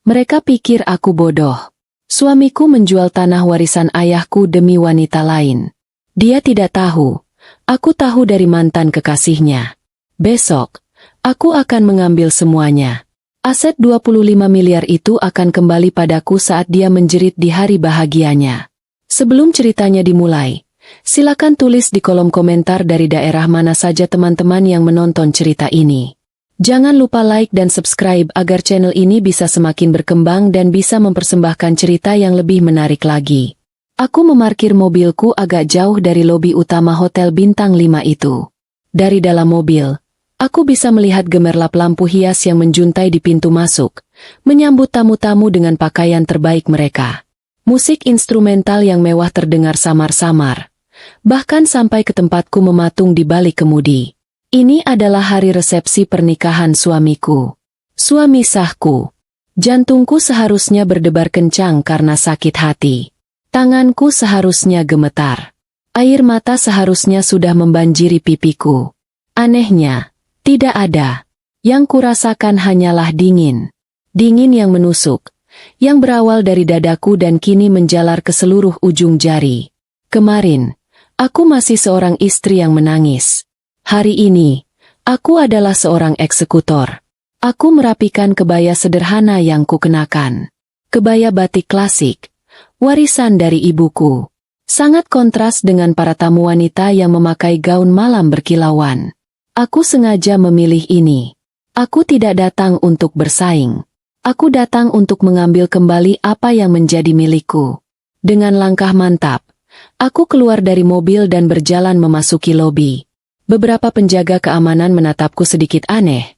Mereka pikir aku bodoh. Suamiku menjual tanah warisan ayahku demi wanita lain. Dia tidak tahu. Aku tahu dari mantan kekasihnya. Besok, aku akan mengambil semuanya. Aset 25 miliar itu akan kembali padaku saat dia menjerit di hari bahagianya. Sebelum ceritanya dimulai, silakan tulis di kolom komentar dari daerah mana saja teman-teman yang menonton cerita ini. Jangan lupa like dan subscribe agar channel ini bisa semakin berkembang dan bisa mempersembahkan cerita yang lebih menarik lagi. Aku memarkir mobilku agak jauh dari lobi utama Hotel Bintang 5 itu. Dari dalam mobil, aku bisa melihat gemerlap lampu hias yang menjuntai di pintu masuk, menyambut tamu-tamu dengan pakaian terbaik mereka. Musik instrumental yang mewah terdengar samar-samar, bahkan sampai ke tempatku mematung di balik kemudi. Ini adalah hari resepsi pernikahan suamiku. Suami sahku. Jantungku seharusnya berdebar kencang karena sakit hati. Tanganku seharusnya gemetar. Air mata seharusnya sudah membanjiri pipiku. Anehnya, tidak ada. Yang kurasakan hanyalah dingin. Dingin yang menusuk, yang berawal dari dadaku dan kini menjalar ke seluruh ujung jari. Kemarin, aku masih seorang istri yang menangis. Hari ini, aku adalah seorang eksekutor. Aku merapikan kebaya sederhana yang kukenakan. Kebaya batik klasik, warisan dari ibuku. Sangat kontras dengan para tamu wanita yang memakai gaun malam berkilauan. Aku sengaja memilih ini. Aku tidak datang untuk bersaing. Aku datang untuk mengambil kembali apa yang menjadi milikku. Dengan langkah mantap, aku keluar dari mobil dan berjalan memasuki lobi. Beberapa penjaga keamanan menatapku sedikit aneh.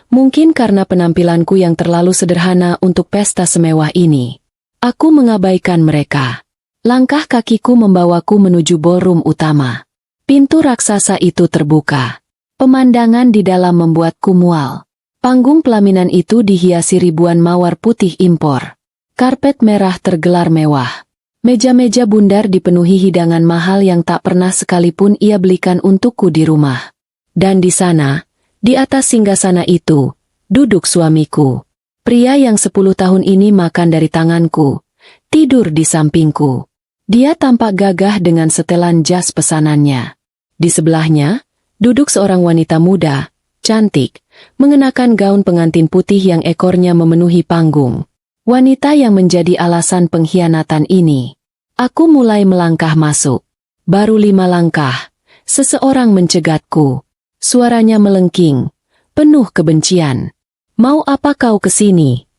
Mungkin karena penampilanku yang terlalu sederhana untuk pesta semewah ini. Aku mengabaikan mereka. Langkah kakiku membawaku menuju ballroom utama. Pintu raksasa itu terbuka. Pemandangan di dalam membuatku mual. Panggung pelaminan itu dihiasi ribuan mawar putih impor. Karpet merah tergelar mewah. Meja-meja bundar dipenuhi hidangan mahal yang tak pernah sekalipun ia belikan untukku di rumah. Dan di sana, di atas singgasana itu, duduk suamiku. Pria yang 10 tahun ini makan dari tanganku, tidur di sampingku. Dia tampak gagah dengan setelan jas pesanannya. Di sebelahnya, duduk seorang wanita muda, cantik, mengenakan gaun pengantin putih yang ekornya memenuhi panggung. Wanita yang menjadi alasan pengkhianatan ini. Aku mulai melangkah masuk. Baru 5 langkah, seseorang mencegatku. Suaranya melengking, penuh kebencian. Mau apa kau kesini?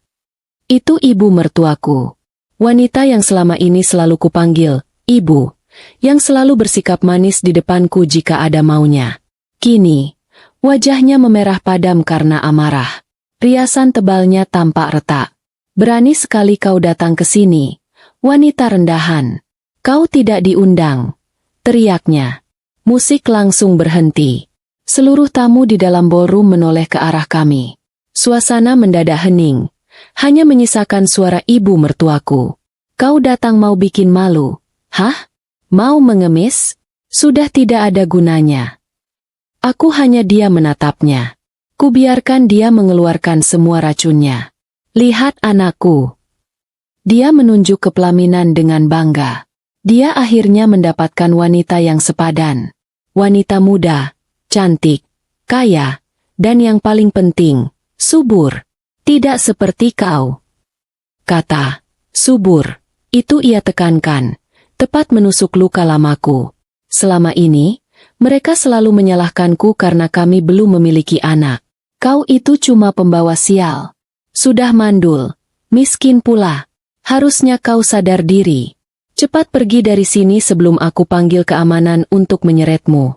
Itu ibu mertuaku. Wanita yang selama ini selalu kupanggil, ibu, yang selalu bersikap manis di depanku jika ada maunya. Kini, wajahnya memerah padam karena amarah. Riasan tebalnya tampak retak. Berani sekali kau datang ke sini, wanita rendahan. Kau tidak diundang, teriaknya. Musik langsung berhenti. Seluruh tamu di dalam ballroom menoleh ke arah kami. Suasana mendadak hening. Hanya menyisakan suara ibu mertuaku. Kau datang mau bikin malu? Hah? Mau mengemis? Sudah tidak ada gunanya. Aku hanya diam menatapnya. Kubiarkan dia mengeluarkan semua racunnya. Lihat anakku. Dia menunjuk ke pelaminan dengan bangga. Dia akhirnya mendapatkan wanita yang sepadan. Wanita muda, cantik, kaya, dan yang paling penting, subur. Tidak seperti kau. Kata, subur, itu ia tekankan, tepat menusuk luka lamaku. Selama ini, mereka selalu menyalahkanku karena kami belum memiliki anak. Kau itu cuma pembawa sial. Sudah mandul, miskin pula. Harusnya kau sadar diri. Cepat pergi dari sini sebelum aku panggil keamanan untuk menyeretmu.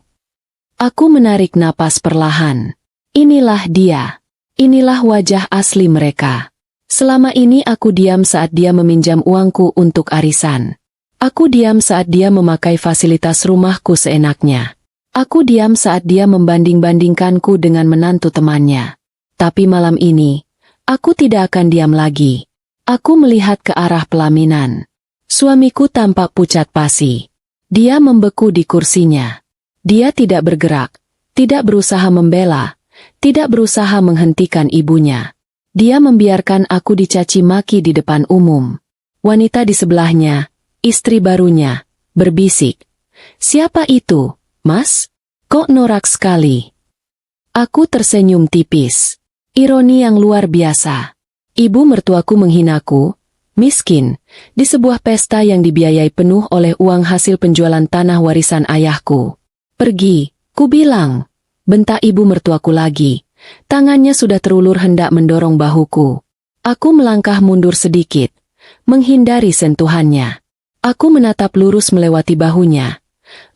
Aku menarik napas perlahan. Inilah dia. Inilah wajah asli mereka. Selama ini aku diam saat dia meminjam uangku untuk arisan. Aku diam saat dia memakai fasilitas rumahku seenaknya. Aku diam saat dia membanding-bandingkanku dengan menantu temannya. Tapi malam ini, aku tidak akan diam lagi. Aku melihat ke arah pelaminan. Suamiku tampak pucat pasi. Dia membeku di kursinya. Dia tidak bergerak, tidak berusaha membela, tidak berusaha menghentikan ibunya. Dia membiarkan aku dicaci maki di depan umum. Wanita di sebelahnya, istri barunya, berbisik. "Siapa itu, Mas? Kok norak sekali?" Aku tersenyum tipis. Ironi yang luar biasa. Ibu mertuaku menghinaku, miskin, di sebuah pesta yang dibiayai penuh oleh uang hasil penjualan tanah warisan ayahku. "Pergi," ku bilang. Bentak ibu mertuaku lagi. Tangannya sudah terulur hendak mendorong bahuku. Aku melangkah mundur sedikit, menghindari sentuhannya. Aku menatap lurus melewati bahunya,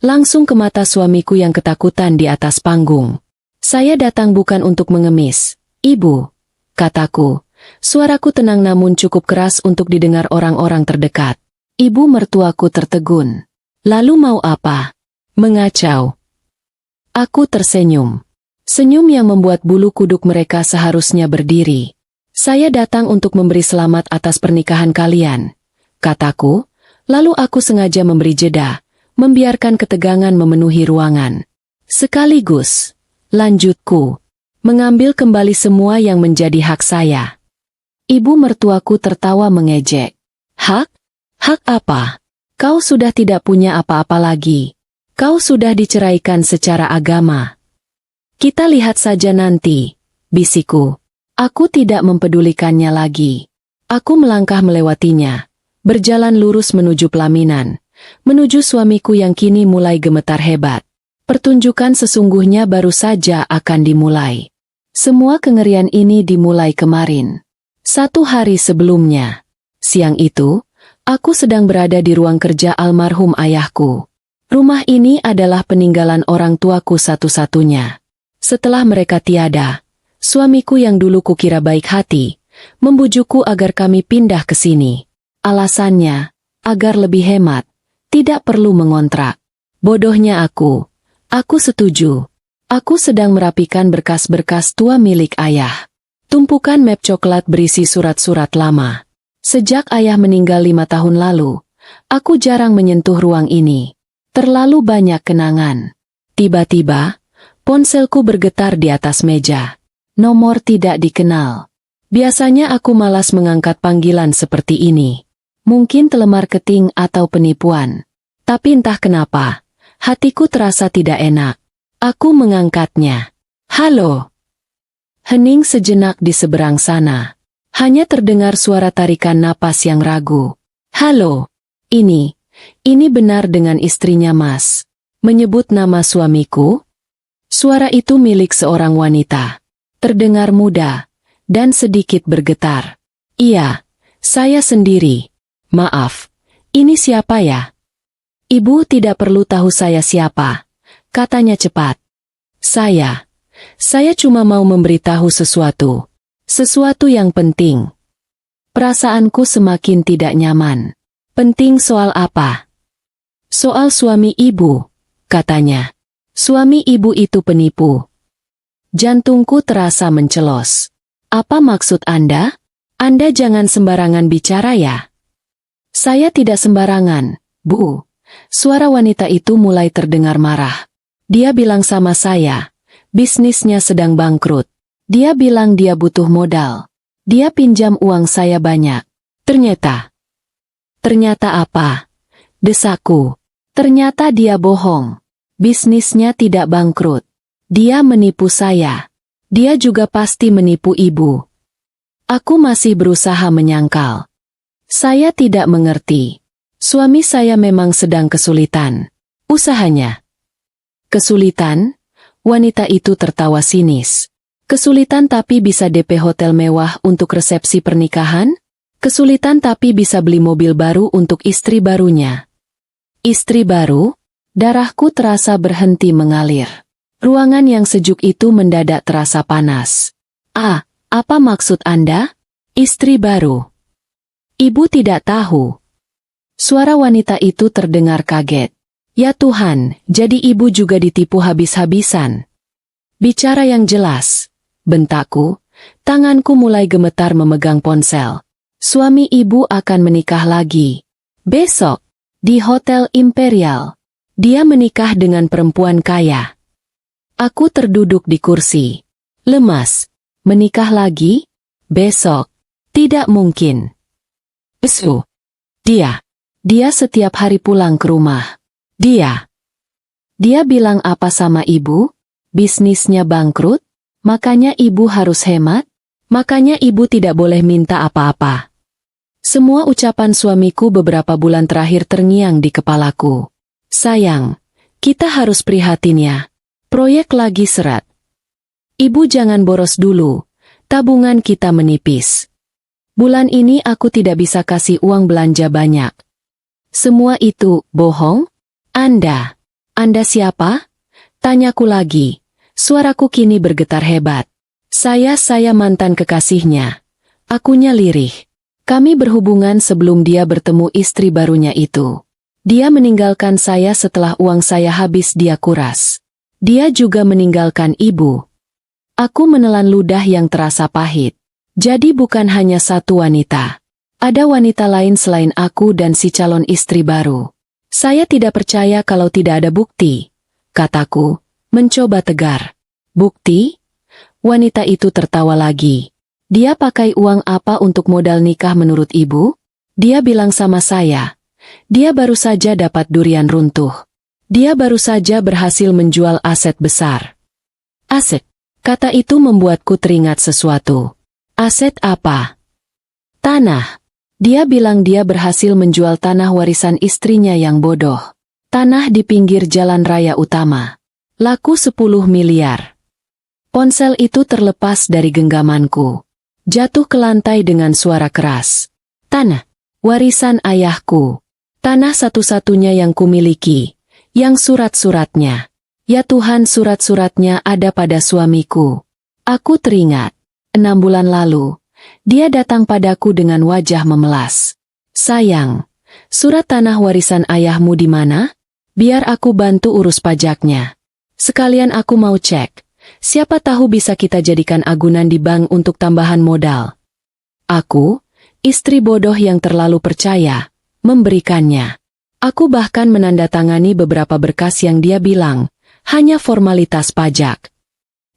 langsung ke mata suamiku yang ketakutan di atas panggung. "Saya datang bukan untuk mengemis, Ibu," kataku. Suaraku tenang namun cukup keras untuk didengar orang-orang terdekat. Ibu mertuaku tertegun. "Lalu mau apa?" "Mengacau." Aku tersenyum. Senyum yang membuat bulu kuduk mereka seharusnya berdiri. "Saya datang untuk memberi selamat atas pernikahan kalian," kataku, lalu aku sengaja memberi jeda, membiarkan ketegangan memenuhi ruangan. "Sekaligus," lanjutku, "mengambil kembali semua yang menjadi hak saya." Ibu mertuaku tertawa mengejek. "Hak? Hak apa? Kau sudah tidak punya apa-apa lagi. Kau sudah diceraikan secara agama." "Kita lihat saja nanti," bisikku. Aku tidak mempedulikannya lagi. Aku melangkah melewatinya, berjalan lurus menuju pelaminan, menuju suamiku yang kini mulai gemetar hebat. Pertunjukan sesungguhnya baru saja akan dimulai. Semua kengerian ini dimulai kemarin. 1 hari sebelumnya. Siang itu, aku sedang berada di ruang kerja almarhum ayahku. Rumah ini adalah peninggalan orang tuaku satu-satunya. Setelah mereka tiada, suamiku yang dulu kukira baik hati, membujukku agar kami pindah ke sini. Alasannya, agar lebih hemat, tidak perlu mengontrak. Bodohnya aku setuju. Aku sedang merapikan berkas-berkas tua milik ayah. Tumpukan map coklat berisi surat-surat lama. Sejak ayah meninggal 5 tahun lalu, aku jarang menyentuh ruang ini. Terlalu banyak kenangan. Tiba-tiba, ponselku bergetar di atas meja. Nomor tidak dikenal. Biasanya aku malas mengangkat panggilan seperti ini. Mungkin telemarketing atau penipuan. Tapi entah kenapa, hatiku terasa tidak enak. Aku mengangkatnya. "Halo." Hening sejenak di seberang sana. Hanya terdengar suara tarikan napas yang ragu. "Halo. Ini benar dengan istrinya Mas. Menyebut nama suamiku?" Suara itu milik seorang wanita. Terdengar muda, dan sedikit bergetar. "Iya, saya sendiri. Maaf, ini siapa ya?" "Ibu tidak perlu tahu saya siapa," katanya cepat. Saya cuma mau memberitahu sesuatu. Sesuatu yang penting." Perasaanku semakin tidak nyaman. "Penting soal apa?" "Soal suami ibu," katanya. "Suami ibu itu penipu." Jantungku terasa mencelos. "Apa maksud Anda? Anda jangan sembarangan bicara ya." "Saya tidak sembarangan, Bu." Suara wanita itu mulai terdengar marah. Dia bilang sama saya, bisnisnya sedang bangkrut. Dia bilang dia butuh modal. Dia pinjam uang saya banyak. Ternyata apa? Desaku. Ternyata dia bohong. Bisnisnya tidak bangkrut. Dia menipu saya. Dia juga pasti menipu ibu. Aku masih berusaha menyangkal. Saya tidak mengerti. Suami saya memang sedang kesulitan. Usahanya. Kesulitan? Wanita itu tertawa sinis. Kesulitan tapi bisa DP hotel mewah untuk resepsi pernikahan? Kesulitan tapi bisa beli mobil baru untuk istri barunya. Istri baru? Darahku terasa berhenti mengalir. Ruangan yang sejuk itu mendadak terasa panas. Apa maksud Anda? Istri baru. Ibu tidak tahu. Suara wanita itu terdengar kaget. Ya Tuhan, jadi ibu juga ditipu habis-habisan. Bicara yang jelas, bentakku, tanganku mulai gemetar memegang ponsel. Suami ibu akan menikah lagi. Besok, di Hotel Imperial. Dia menikah dengan perempuan kaya. Aku terduduk di kursi. Lemas. Menikah lagi? Besok. Tidak mungkin. Esu. Dia setiap hari pulang ke rumah. Dia bilang apa sama ibu? Bisnisnya bangkrut? Makanya ibu harus hemat? Makanya ibu tidak boleh minta apa-apa. Semua ucapan suamiku beberapa bulan terakhir terngiang di kepalaku. Sayang, kita harus prihatin ya. Proyek lagi seret. Ibu jangan boros dulu, tabungan kita menipis. Bulan ini aku tidak bisa kasih uang belanja banyak. Semua itu bohong? Anda siapa? Tanyaku lagi. Suaraku kini bergetar hebat. Saya mantan kekasihnya. Akunya lirih. Kami berhubungan sebelum dia bertemu istri barunya itu. Dia meninggalkan saya setelah uang saya habis dia kuras. Dia juga meninggalkan ibu. Aku menelan ludah yang terasa pahit. Jadi bukan hanya satu wanita. Ada wanita lain selain aku dan si calon istri baru. Saya tidak percaya kalau tidak ada bukti, kataku, mencoba tegar. Bukti? Wanita itu tertawa lagi. Dia pakai uang apa untuk modal nikah menurut ibu? Dia bilang sama saya. Dia baru saja dapat durian runtuh. Dia baru saja berhasil menjual aset besar. Aset? Kata itu membuatku teringat sesuatu. Aset apa? Tanah. Dia bilang dia berhasil menjual tanah warisan istrinya yang bodoh. Tanah di pinggir jalan raya utama. Laku 10 miliar. Ponsel itu terlepas dari genggamanku. Jatuh ke lantai dengan suara keras. Tanah. Warisan ayahku. Tanah satu-satunya yang kumiliki. Yang surat-suratnya. Ya Tuhan, surat-suratnya ada pada suamiku. Aku teringat. 6 bulan lalu, dia datang padaku dengan wajah memelas. Sayang, surat tanah warisan ayahmu di mana? Biar aku bantu urus pajaknya. Sekalian aku mau cek. Siapa tahu bisa kita jadikan agunan di bank untuk tambahan modal. Aku, istri bodoh yang terlalu percaya, memberikannya. Aku bahkan menandatangani beberapa berkas yang dia bilang, hanya formalitas pajak.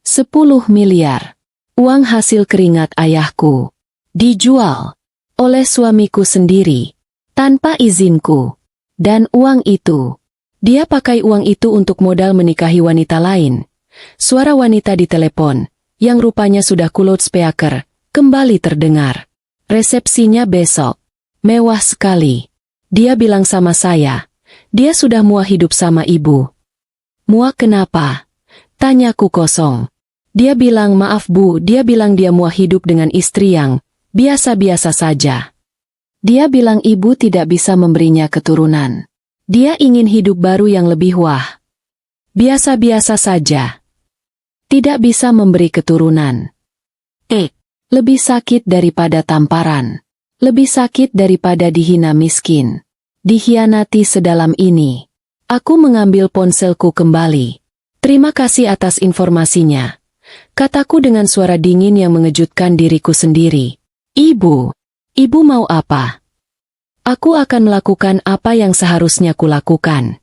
10 miliar. Uang hasil keringat ayahku. Dijual. Oleh suamiku sendiri. Tanpa izinku. Dan uang itu. Dia pakai uang itu untuk modal menikahi wanita lain. Suara wanita di telepon, yang rupanya sudah ku loudspeaker, kembali terdengar. Resepsinya besok. Mewah sekali. Dia bilang sama saya, dia sudah muak hidup sama ibu. Muak kenapa? Tanyaku kosong. Dia bilang maaf bu, dia bilang dia muak hidup dengan istri yang biasa-biasa saja. Dia bilang ibu tidak bisa memberinya keturunan. Dia ingin hidup baru yang lebih wah. Biasa-biasa saja. Tidak bisa memberi keturunan. Lebih sakit daripada tamparan. Lebih sakit daripada dihina miskin. Dikhianati sedalam ini. Aku mengambil ponselku kembali. Terima kasih atas informasinya. Kataku dengan suara dingin yang mengejutkan diriku sendiri. Ibu mau apa? Aku akan melakukan apa yang seharusnya kulakukan.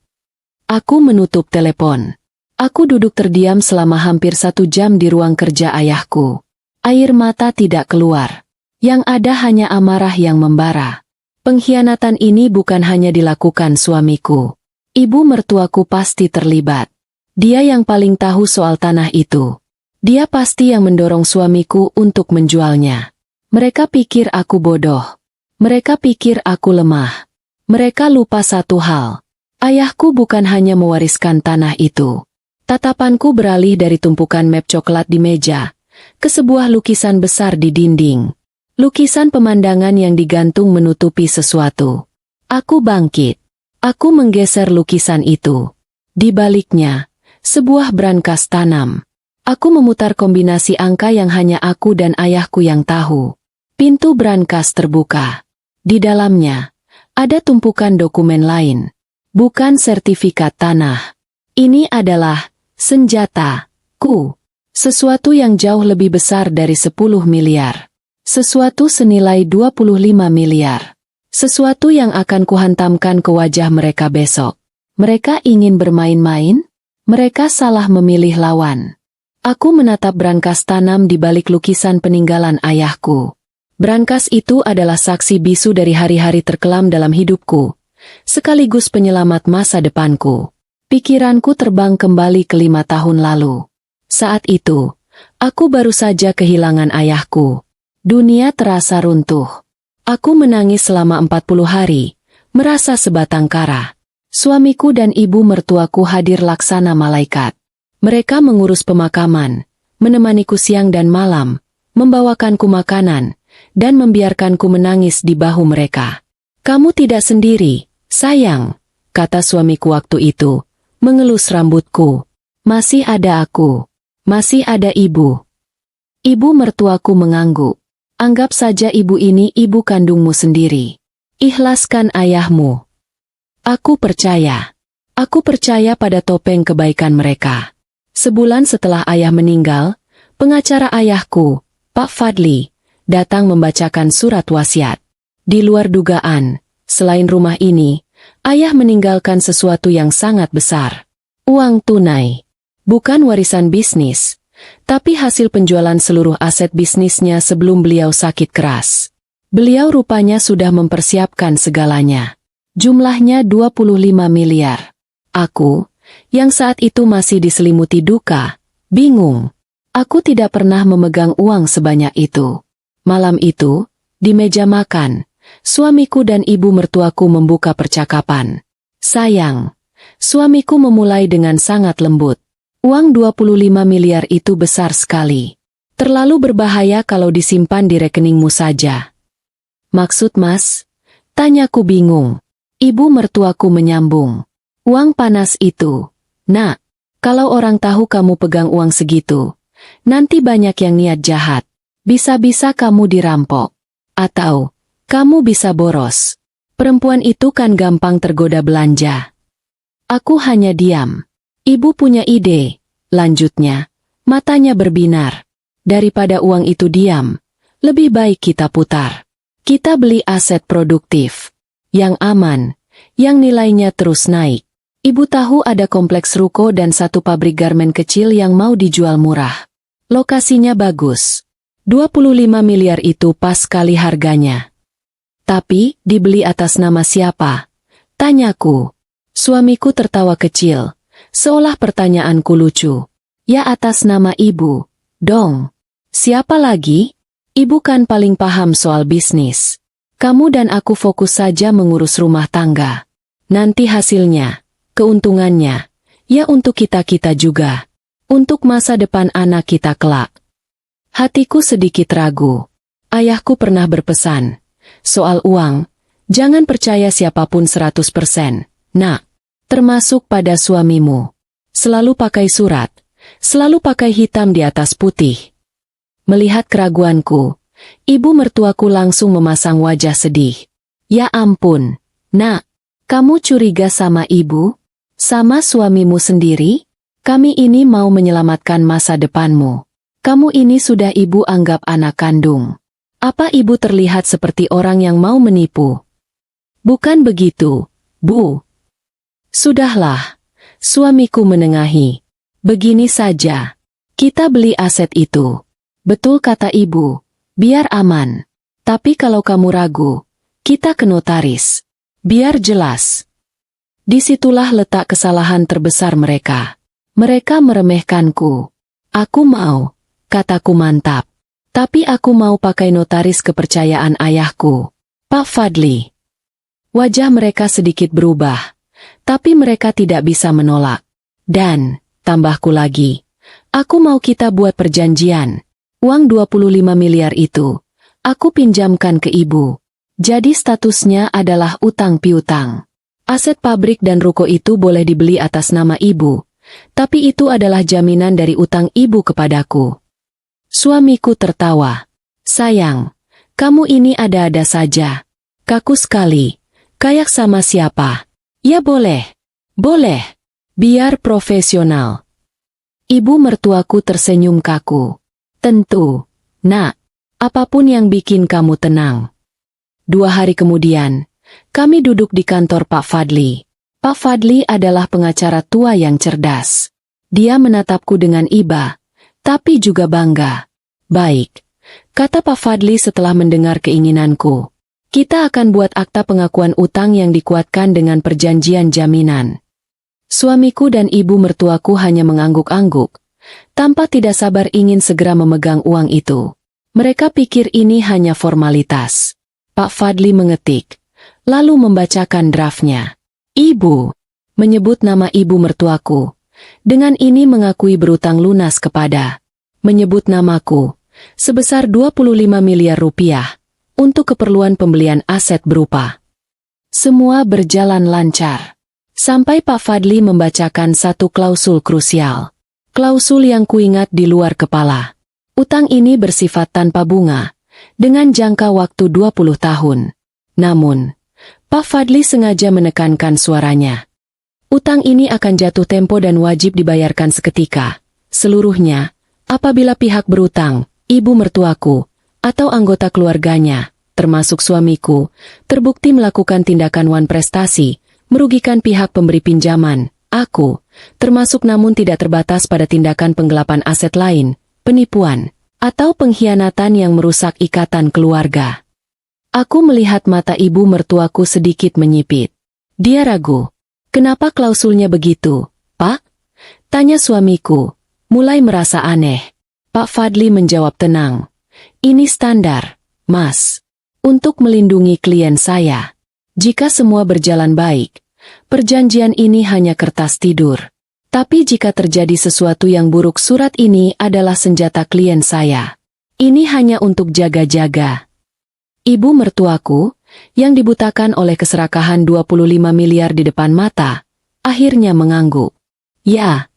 Aku menutup telepon. Aku duduk terdiam selama hampir 1 jam di ruang kerja ayahku. Air mata tidak keluar. Yang ada hanya amarah yang membara. Pengkhianatan ini bukan hanya dilakukan suamiku. Ibu mertuaku pasti terlibat. Dia yang paling tahu soal tanah itu. Dia pasti yang mendorong suamiku untuk menjualnya. Mereka pikir aku bodoh. Mereka pikir aku lemah. Mereka lupa satu hal. Ayahku bukan hanya mewariskan tanah itu. Tatapanku beralih dari tumpukan map coklat di meja ke sebuah lukisan besar di dinding. Lukisan pemandangan yang digantung menutupi sesuatu. Aku bangkit. Aku menggeser lukisan itu. Di baliknya, sebuah brankas tanam. Aku memutar kombinasi angka yang hanya aku dan ayahku yang tahu. Pintu brankas terbuka. Di dalamnya, ada tumpukan dokumen lain. Bukan sertifikat tanah. Ini adalah senjata-ku. Sesuatu yang jauh lebih besar dari 10 miliar. Sesuatu senilai 25 miliar. Sesuatu yang akan kuhantamkan ke wajah mereka besok. Mereka ingin bermain-main? Mereka salah memilih lawan. Aku menatap brankas tanam di balik lukisan peninggalan ayahku. Brankas itu adalah saksi bisu dari hari-hari terkelam dalam hidupku, sekaligus penyelamat masa depanku. Pikiranku terbang kembali ke 5 tahun lalu. Saat itu, aku baru saja kehilangan ayahku. Dunia terasa runtuh. Aku menangis selama 40 hari, merasa sebatang kara. Suamiku dan ibu mertuaku hadir laksana malaikat. Mereka mengurus pemakaman, menemaniku siang dan malam, membawakanku makanan, dan membiarkanku menangis di bahu mereka. "Kamu tidak sendiri, sayang," kata suamiku waktu itu, mengelus rambutku. "Masih ada aku. Masih ada ibu." Ibu mertuaku mengangguk. "Anggap saja ibu ini ibu kandungmu sendiri. Ikhlaskan ayahmu." Aku percaya. Aku percaya pada topeng kebaikan mereka. Sebulan setelah ayah meninggal, pengacara ayahku, Pak Fadli, datang membacakan surat wasiat. Di luar dugaan, selain rumah ini, ayah meninggalkan sesuatu yang sangat besar. Uang tunai. Bukan warisan bisnis, tapi hasil penjualan seluruh aset bisnisnya sebelum beliau sakit keras. Beliau rupanya sudah mempersiapkan segalanya. Jumlahnya 25 miliar. Aku, yang saat itu masih diselimuti duka, bingung. Aku tidak pernah memegang uang sebanyak itu. Malam itu, di meja makan, suamiku dan ibu mertuaku membuka percakapan. "Sayang," suamiku memulai dengan sangat lembut. "Uang 25 miliar itu besar sekali. Terlalu berbahaya kalau disimpan di rekeningmu saja." "Maksud Mas?" tanyaku bingung. Ibu mertuaku menyambung. "Uang panas itu. Nak, kalau orang tahu kamu pegang uang segitu, nanti banyak yang niat jahat. Bisa-bisa kamu dirampok. Atau, kamu bisa boros. Perempuan itu kan gampang tergoda belanja." Aku hanya diam. "Ibu punya ide," lanjutnya. Matanya berbinar. "Daripada uang itu diam, lebih baik kita putar. Kita beli aset produktif. Yang aman, yang nilainya terus naik. Ibu tahu ada kompleks ruko dan satu pabrik garmen kecil yang mau dijual murah. Lokasinya bagus. 25 miliar itu pas sekali harganya. Tapi, dibeli atas nama siapa?" tanyaku. Suamiku tertawa kecil, seolah pertanyaanku lucu. "Ya atas nama ibu, dong. Siapa lagi? Ibu kan paling paham soal bisnis. Kamu dan aku fokus saja mengurus rumah tangga. Nanti hasilnya, keuntungannya, ya untuk kita-kita juga. Untuk masa depan anak kita kelak." Hatiku sedikit ragu. Ayahku pernah berpesan, "Soal uang, jangan percaya siapapun 100%, nak. Termasuk pada suamimu. Selalu pakai surat, selalu pakai hitam di atas putih." Melihat keraguanku, ibu mertuaku langsung memasang wajah sedih. "Ya ampun, nak. Kamu curiga sama ibu? Sama suamimu sendiri? Kami ini mau menyelamatkan masa depanmu. Kamu ini sudah ibu anggap anak kandung. Apa ibu terlihat seperti orang yang mau menipu?" "Bukan begitu, Bu." "Sudahlah," suamiku menengahi. "Begini saja. Kita beli aset itu. Betul kata ibu, biar aman. Tapi kalau kamu ragu, kita ke notaris. Biar jelas." Disitulah letak kesalahan terbesar mereka. Mereka meremehkanku. "Aku mau," kataku mantap. "Tapi aku mau pakai notaris kepercayaan ayahku, Pak Fadli." Wajah mereka sedikit berubah, tapi mereka tidak bisa menolak. "Dan," tambahku lagi, "aku mau kita buat perjanjian. Uang 25 miliar itu, aku pinjamkan ke ibu. Jadi statusnya adalah utang piutang. Aset pabrik dan ruko itu boleh dibeli atas nama ibu, tapi itu adalah jaminan dari utang ibu kepadaku." Suamiku tertawa. "Sayang, kamu ini ada-ada saja. Kaku sekali. Kayak sama siapa?" "Ya boleh. Boleh. Biar profesional." Ibu mertuaku tersenyum kaku. "Tentu, nak. Apapun yang bikin kamu tenang." 2 hari kemudian, kami duduk di kantor Pak Fadli. Pak Fadli adalah pengacara tua yang cerdas. Dia menatapku dengan iba. tapi juga bangga. Baik, kata Pak Fadli setelah mendengar keinginanku. Kita akan buat akta pengakuan utang yang dikuatkan dengan perjanjian jaminan. Suamiku dan ibu mertuaku hanya mengangguk-angguk, tanpa tidak sabar ingin segera memegang uang itu. Mereka pikir ini hanya formalitas. Pak Fadli mengetik, lalu membacakan draftnya. Ibu, menyebut nama ibu mertuaku. Dengan ini mengakui berutang lunas kepada, menyebut namaku, sebesar 25 miliar rupiah, untuk keperluan pembelian aset berupa. Semua berjalan lancar. Sampai Pak Fadli membacakan satu klausul krusial. Klausul yang kuingat di luar kepala. Utang ini bersifat tanpa bunga, dengan jangka waktu 20 tahun. Namun, Pak Fadli sengaja menekankan suaranya. Utang ini akan jatuh tempo dan wajib dibayarkan seketika. Seluruhnya, apabila pihak berutang, ibu mertuaku, atau anggota keluarganya, termasuk suamiku, terbukti melakukan tindakan wan prestasi, merugikan pihak pemberi pinjaman, aku, termasuk namun tidak terbatas pada tindakan penggelapan aset lain, penipuan, atau pengkhianatan yang merusak ikatan keluarga. Aku melihat mata ibu mertuaku sedikit menyipit. Dia ragu. Kenapa klausulnya begitu, Pak? Tanya suamiku, mulai merasa aneh. Pak Fadli menjawab tenang. Ini standar, Mas. Untuk melindungi klien saya. Jika semua berjalan baik, perjanjian ini hanya kertas tidur. Tapi jika terjadi sesuatu yang buruk, surat ini adalah senjata klien saya. Ini hanya untuk jaga-jaga. Ibu mertuaku, yang dibutakan oleh keserakahan 25 miliar di depan mata, akhirnya mengangguk. Ya,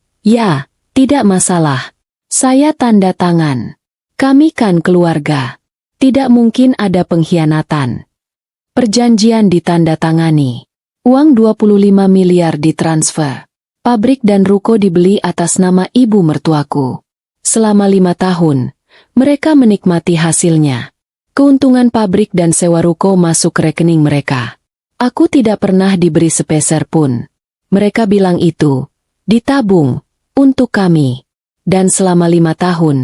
tidak masalah. Saya tanda tangan. Kami kan keluarga. Tidak mungkin ada pengkhianatan. Perjanjian ditandatangani. Uang 25 miliar ditransfer. Pabrik dan ruko dibeli atas nama ibu mertuaku. Selama 5 tahun, mereka menikmati hasilnya. Keuntungan pabrik dan sewa ruko masuk ke rekening mereka. Aku tidak pernah diberi sepeser pun. Mereka bilang itu ditabung untuk kami. Dan selama 5 tahun,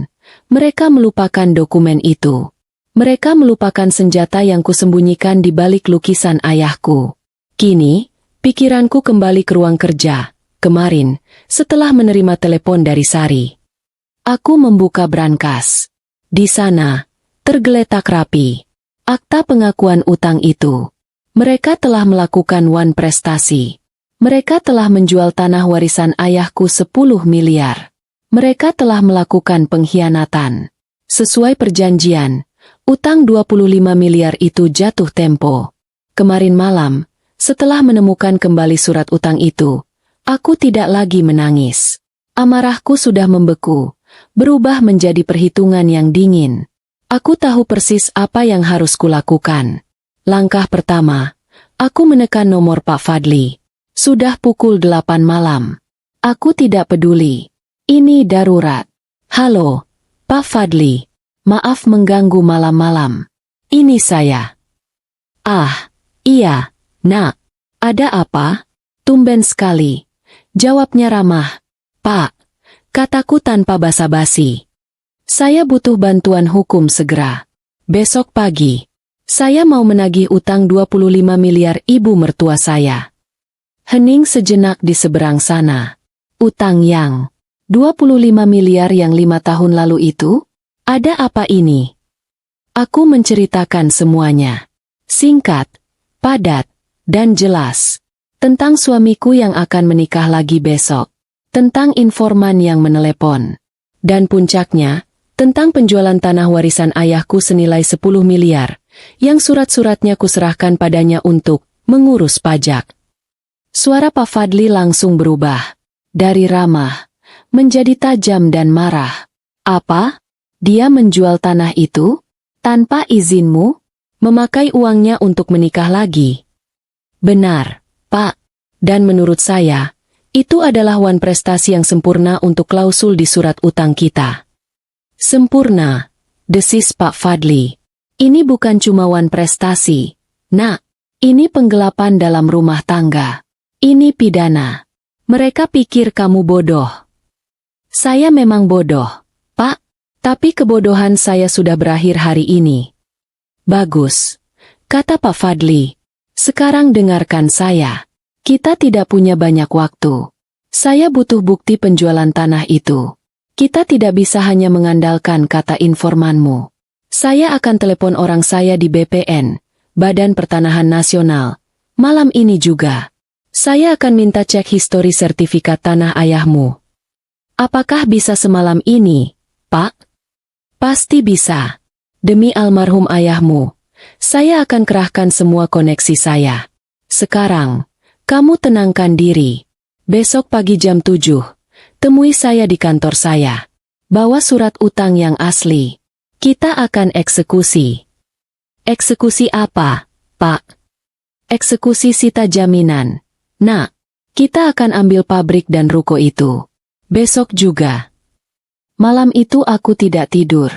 mereka melupakan dokumen itu. Mereka melupakan senjata yang kusembunyikan di balik lukisan ayahku. Kini, pikiranku kembali ke ruang kerja. Kemarin, setelah menerima telepon dari Sari. Aku membuka brankas. Di sana, tergeletak rapi. Akta pengakuan utang itu. Mereka telah melakukan wan prestasi. Mereka telah menjual tanah warisan ayahku 10 miliar. Mereka telah melakukan pengkhianatan. Sesuai perjanjian, utang 25 miliar itu jatuh tempo. Kemarin malam, setelah menemukan kembali surat utang itu, aku tidak lagi menangis. Amarahku sudah membeku, berubah menjadi perhitungan yang dingin. Aku tahu persis apa yang harus kulakukan. Langkah pertama, aku menekan nomor Pak Fadli. Sudah pukul 8 malam. Aku tidak peduli. Ini darurat. Halo, Pak Fadli. Maaf mengganggu malam-malam. Ini saya. Ah, iya, Nak. Ada apa? Tumben sekali. Jawabnya ramah. Pak, kataku tanpa basa-basi. Saya butuh bantuan hukum segera. Besok pagi, saya mau menagih utang 25 miliar ibu mertua saya. Hening sejenak di seberang sana. Utang yang 25 miliar yang 5 tahun lalu itu? Ada apa ini? Aku menceritakan semuanya. Singkat, padat, dan jelas. Tentang suamiku yang akan menikah lagi besok. Tentang informan yang menelepon. Dan puncaknya, tentang penjualan tanah warisan ayahku senilai 10 miliar, yang surat-suratnya kuserahkan padanya untuk mengurus pajak. Suara Pak Fadli langsung berubah. Dari ramah, menjadi tajam dan marah. Apa? Dia menjual tanah itu? Tanpa izinmu? Memakai uangnya untuk menikah lagi? Benar, Pak. Dan menurut saya, itu adalah wan prestasi yang sempurna untuk klausul di surat utang kita. Sempurna, desis Pak Fadli. Ini bukan cuma wan prestasi, Nak. Ini penggelapan dalam rumah tangga. Ini pidana. Mereka pikir kamu bodoh. Saya memang bodoh, Pak. Tapi kebodohan saya sudah berakhir hari ini. Bagus, kata Pak Fadli. Sekarang dengarkan saya. Kita tidak punya banyak waktu. Saya butuh bukti penjualan tanah itu. Kita tidak bisa hanya mengandalkan kata informanmu. Saya akan telepon orang saya di BPN, Badan Pertanahan Nasional, malam ini juga. Saya akan minta cek histori sertifikat tanah ayahmu. Apakah bisa semalam ini, Pak? Pasti bisa. Demi almarhum ayahmu, saya akan kerahkan semua koneksi saya. Sekarang, kamu tenangkan diri. Besok pagi jam 7, temui saya di kantor saya. Bawa surat utang yang asli. Kita akan eksekusi. Eksekusi apa, Pak? Eksekusi sita jaminan. Nah, kita akan ambil pabrik dan ruko itu. Besok juga. Malam itu aku tidak tidur.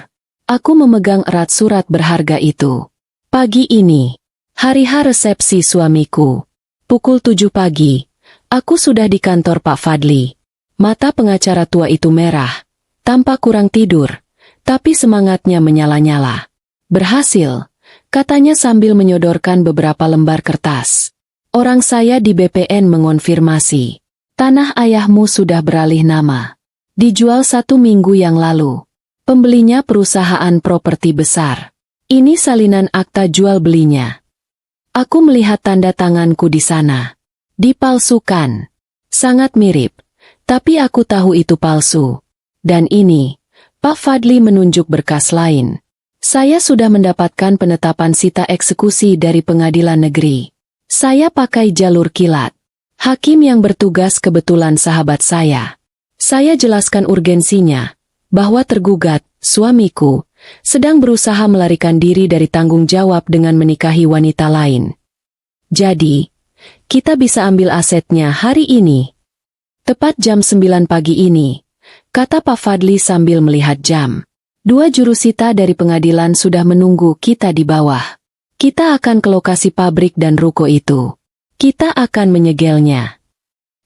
Aku memegang erat surat berharga itu. Pagi ini, hari H resepsi suamiku. Pukul 7 pagi, aku sudah di kantor Pak Fadli. Mata pengacara tua itu merah, tampak kurang tidur, tapi semangatnya menyala-nyala. Berhasil, katanya sambil menyodorkan beberapa lembar kertas. Orang saya di BPN mengonfirmasi, tanah ayahmu sudah beralih nama. Dijual 1 minggu yang lalu. Pembelinya perusahaan properti besar. Ini salinan akta jual belinya. Aku melihat tanda tanganku di sana. Dipalsukan. Sangat mirip. Tapi aku tahu itu palsu. Dan ini, Pak Fadli menunjuk berkas lain. Saya sudah mendapatkan penetapan sita eksekusi dari pengadilan negeri. Saya pakai jalur kilat. Hakim yang bertugas kebetulan sahabat saya. Saya jelaskan urgensinya, bahwa tergugat, suamiku, sedang berusaha melarikan diri dari tanggung jawab dengan menikahi wanita lain. Jadi, kita bisa ambil asetnya hari ini. Tepat jam 9 pagi ini, kata Pak Fadli sambil melihat jam. 2 jurusita dari pengadilan sudah menunggu kita di bawah. Kita akan ke lokasi pabrik dan ruko itu. Kita akan menyegelnya.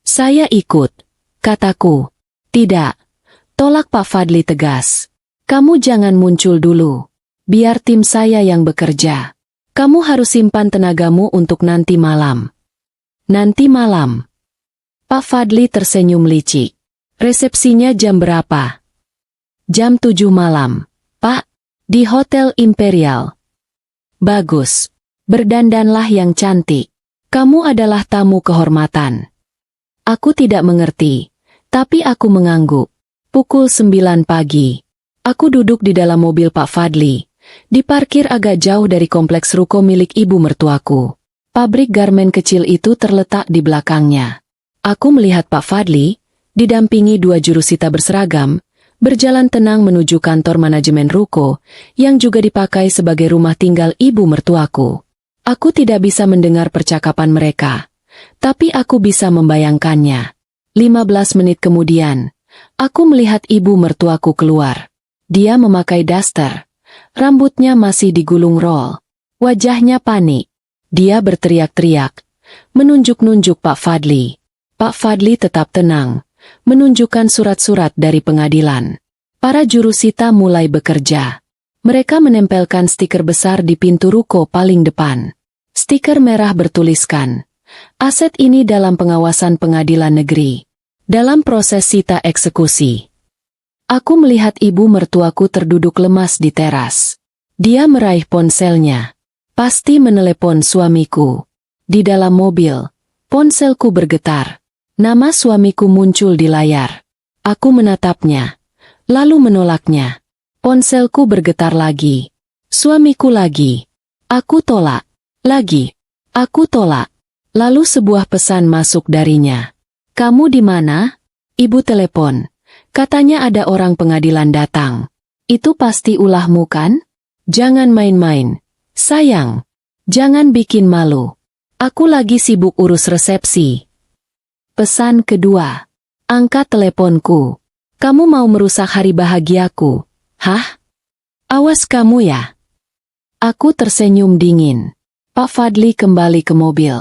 Saya ikut, kataku. Tidak, tolak Pak Fadli tegas. Kamu jangan muncul dulu. Biar tim saya yang bekerja. Kamu harus simpan tenagamu untuk nanti malam. Nanti malam. Pak Fadli tersenyum licik. Resepsinya jam berapa? Jam 7 malam. Pak, di Hotel Imperial. Bagus. Berdandanlah yang cantik. Kamu adalah tamu kehormatan. Aku tidak mengerti. Tapi aku mengangguk. Pukul 9 pagi. Aku duduk di dalam mobil Pak Fadli. Diparkir agak jauh dari kompleks ruko milik ibu mertuaku. Pabrik garmen kecil itu terletak di belakangnya. Aku melihat Pak Fadli, didampingi 2 jurusita berseragam, berjalan tenang menuju kantor manajemen ruko, yang juga dipakai sebagai rumah tinggal ibu mertuaku. Aku tidak bisa mendengar percakapan mereka. Tapi aku bisa membayangkannya. 15 menit kemudian, aku melihat ibu mertuaku keluar. Dia memakai daster. Rambutnya masih digulung roll. Wajahnya panik. Dia berteriak-teriak. Menunjuk-nunjuk Pak Fadli. Pak Fadli tetap tenang. Menunjukkan surat-surat dari pengadilan. Para jurusita mulai bekerja. Mereka menempelkan stiker besar di pintu ruko paling depan. Stiker merah bertuliskan, aset ini dalam pengawasan pengadilan negeri. Dalam proses sita eksekusi. Aku melihat ibu mertuaku terduduk lemas di teras. Dia meraih ponselnya. Pasti menelepon suamiku. Di dalam mobil, ponselku bergetar. Nama suamiku muncul di layar. Aku menatapnya. Lalu menolaknya. Ponselku bergetar lagi. Suamiku lagi. Aku tolak. Lagi. Aku tolak. Lalu sebuah pesan masuk darinya. Kamu di mana? Ibu telepon. Katanya ada orang pengadilan datang. Itu pasti ulahmu kan? Jangan main-main. Sayang. Jangan bikin malu. Aku lagi sibuk urus resepsi. Pesan kedua. Angkat teleponku. Kamu mau merusak hari bahagiaku. Hah? Awas kamu ya. Aku tersenyum dingin. Pak Fadli kembali ke mobil.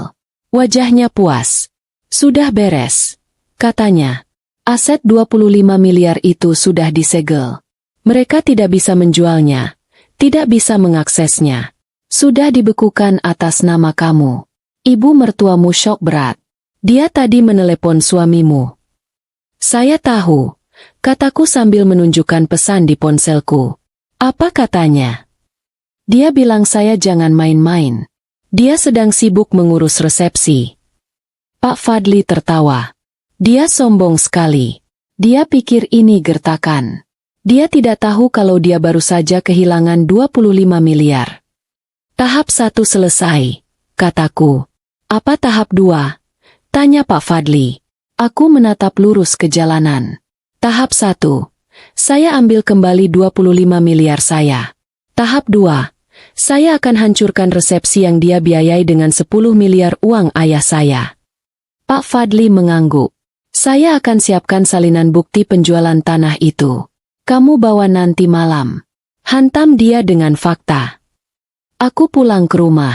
Wajahnya puas. Sudah beres. Katanya. Aset 25 miliar itu sudah disegel. Mereka tidak bisa menjualnya, tidak bisa mengaksesnya. Sudah dibekukan atas nama kamu. Ibu mertuamu syok berat. Dia tadi menelepon suamimu. Saya tahu, kataku sambil menunjukkan pesan di ponselku. Apa katanya? Dia bilang saya jangan main-main. Dia sedang sibuk mengurus resepsi. Pak Fadli tertawa. Dia sombong sekali. Dia pikir ini gertakan. Dia tidak tahu kalau dia baru saja kehilangan 25 miliar. Tahap 1 selesai, kataku. Apa tahap 2? Tanya Pak Fadli. Aku menatap lurus ke jalanan. Tahap 1. Saya ambil kembali 25 miliar saya. Tahap 2. Saya akan hancurkan resepsi yang dia biayai dengan 10 miliar uang ayah saya. Pak Fadli mengangguk. Saya akan siapkan salinan bukti penjualan tanah itu. Kamu bawa nanti malam. Hantam dia dengan fakta. Aku pulang ke rumah.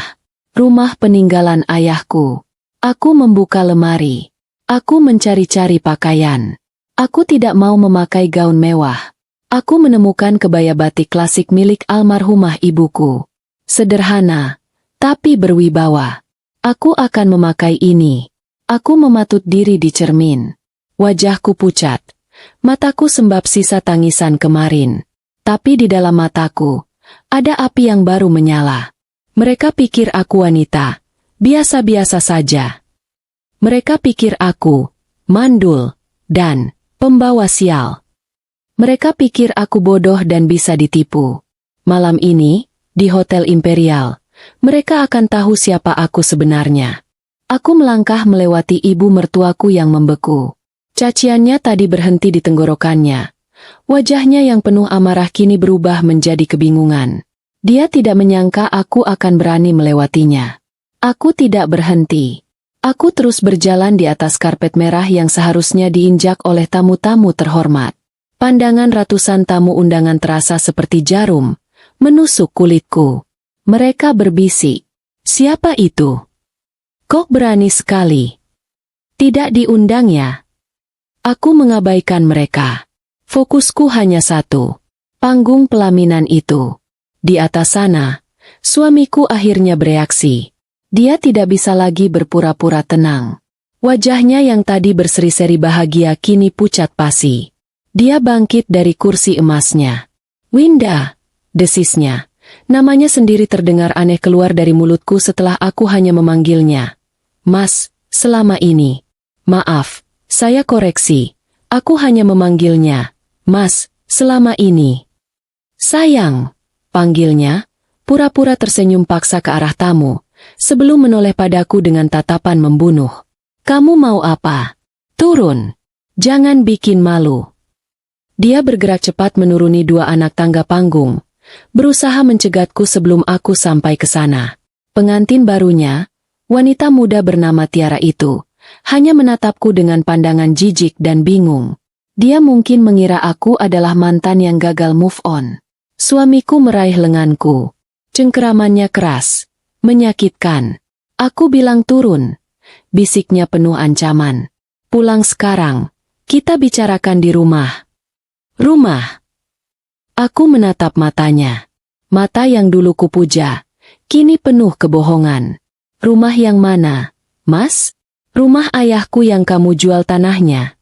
Rumah peninggalan ayahku. Aku membuka lemari. Aku mencari-cari pakaian. Aku tidak mau memakai gaun mewah. Aku menemukan kebaya batik klasik milik almarhumah ibuku. Sederhana, tapi berwibawa. Aku akan memakai ini. Aku mematut diri di cermin. Wajahku pucat. Mataku sembab sisa tangisan kemarin. Tapi di dalam mataku, ada api yang baru menyala. Mereka pikir aku wanita. Biasa-biasa saja. Mereka pikir aku, mandul, dan pembawa sial. Mereka pikir aku bodoh dan bisa ditipu. Malam ini, di Hotel Imperial, mereka akan tahu siapa aku sebenarnya. Aku melangkah melewati ibu mertuaku yang membeku. Caciannya tadi berhenti di tenggorokannya. Wajahnya yang penuh amarah kini berubah menjadi kebingungan. Dia tidak menyangka aku akan berani melewatinya. Aku tidak berhenti. Aku terus berjalan di atas karpet merah yang seharusnya diinjak oleh tamu-tamu terhormat. Pandangan ratusan tamu undangan terasa seperti jarum, menusuk kulitku. Mereka berbisik. Siapa itu? Kok berani sekali? Tidak diundang ya? Aku mengabaikan mereka. Fokusku hanya satu. Panggung pelaminan itu. Di atas sana, suamiku akhirnya bereaksi. Dia tidak bisa lagi berpura-pura tenang. Wajahnya yang tadi berseri-seri bahagia kini pucat pasi. Dia bangkit dari kursi emasnya. Winda, desisnya. Namanya sendiri terdengar aneh keluar dari mulutku setelah aku hanya memanggilnya. Mas, selama ini. Maaf, saya koreksi. Aku hanya memanggilnya. Mas, selama ini. Sayang, panggilnya, pura-pura tersenyum paksa ke arah tamu, sebelum menoleh padaku dengan tatapan membunuh. Kamu mau apa? Turun. Jangan bikin malu. Dia bergerak cepat menuruni 2 anak tangga panggung, berusaha mencegatku sebelum aku sampai ke sana. Pengantin barunya, wanita muda bernama Tiara itu, hanya menatapku dengan pandangan jijik dan bingung. Dia mungkin mengira aku adalah mantan yang gagal move on. Suamiku meraih lenganku. Cengkeramannya keras, menyakitkan. Aku bilang turun. Bisiknya penuh ancaman. Pulang sekarang. Kita bicarakan di rumah. Rumah. Aku menatap matanya. Mata yang dulu kupuja, kini penuh kebohongan. Rumah yang mana, Mas? Rumah ayahku yang kamu jual tanahnya.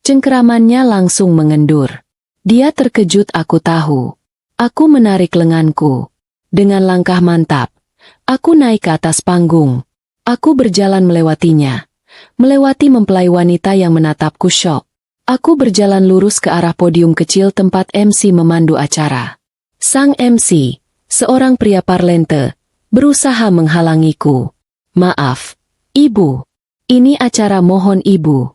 Cengkeramannya langsung mengendur. Dia terkejut, aku tahu. Aku menarik lenganku. Dengan langkah mantap, aku naik ke atas panggung. Aku berjalan melewatinya. Melewati mempelai wanita yang menatapku syok. Aku berjalan lurus ke arah podium kecil tempat MC memandu acara. Sang MC, seorang pria parlente, berusaha menghalangiku. Maaf, Ibu. Ini acara, mohon Ibu.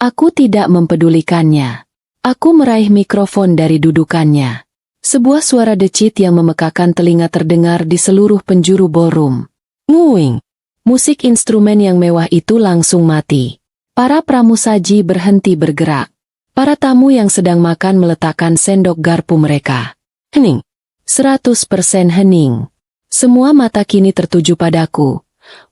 Aku tidak mempedulikannya. Aku meraih mikrofon dari dudukannya. Sebuah suara decit yang memekakan telinga terdengar di seluruh penjuru ballroom. Nguing. Musik instrumen yang mewah itu langsung mati. Para pramusaji berhenti bergerak. Para tamu yang sedang makan meletakkan sendok garpu mereka. Hening. 100% hening. Semua mata kini tertuju padaku.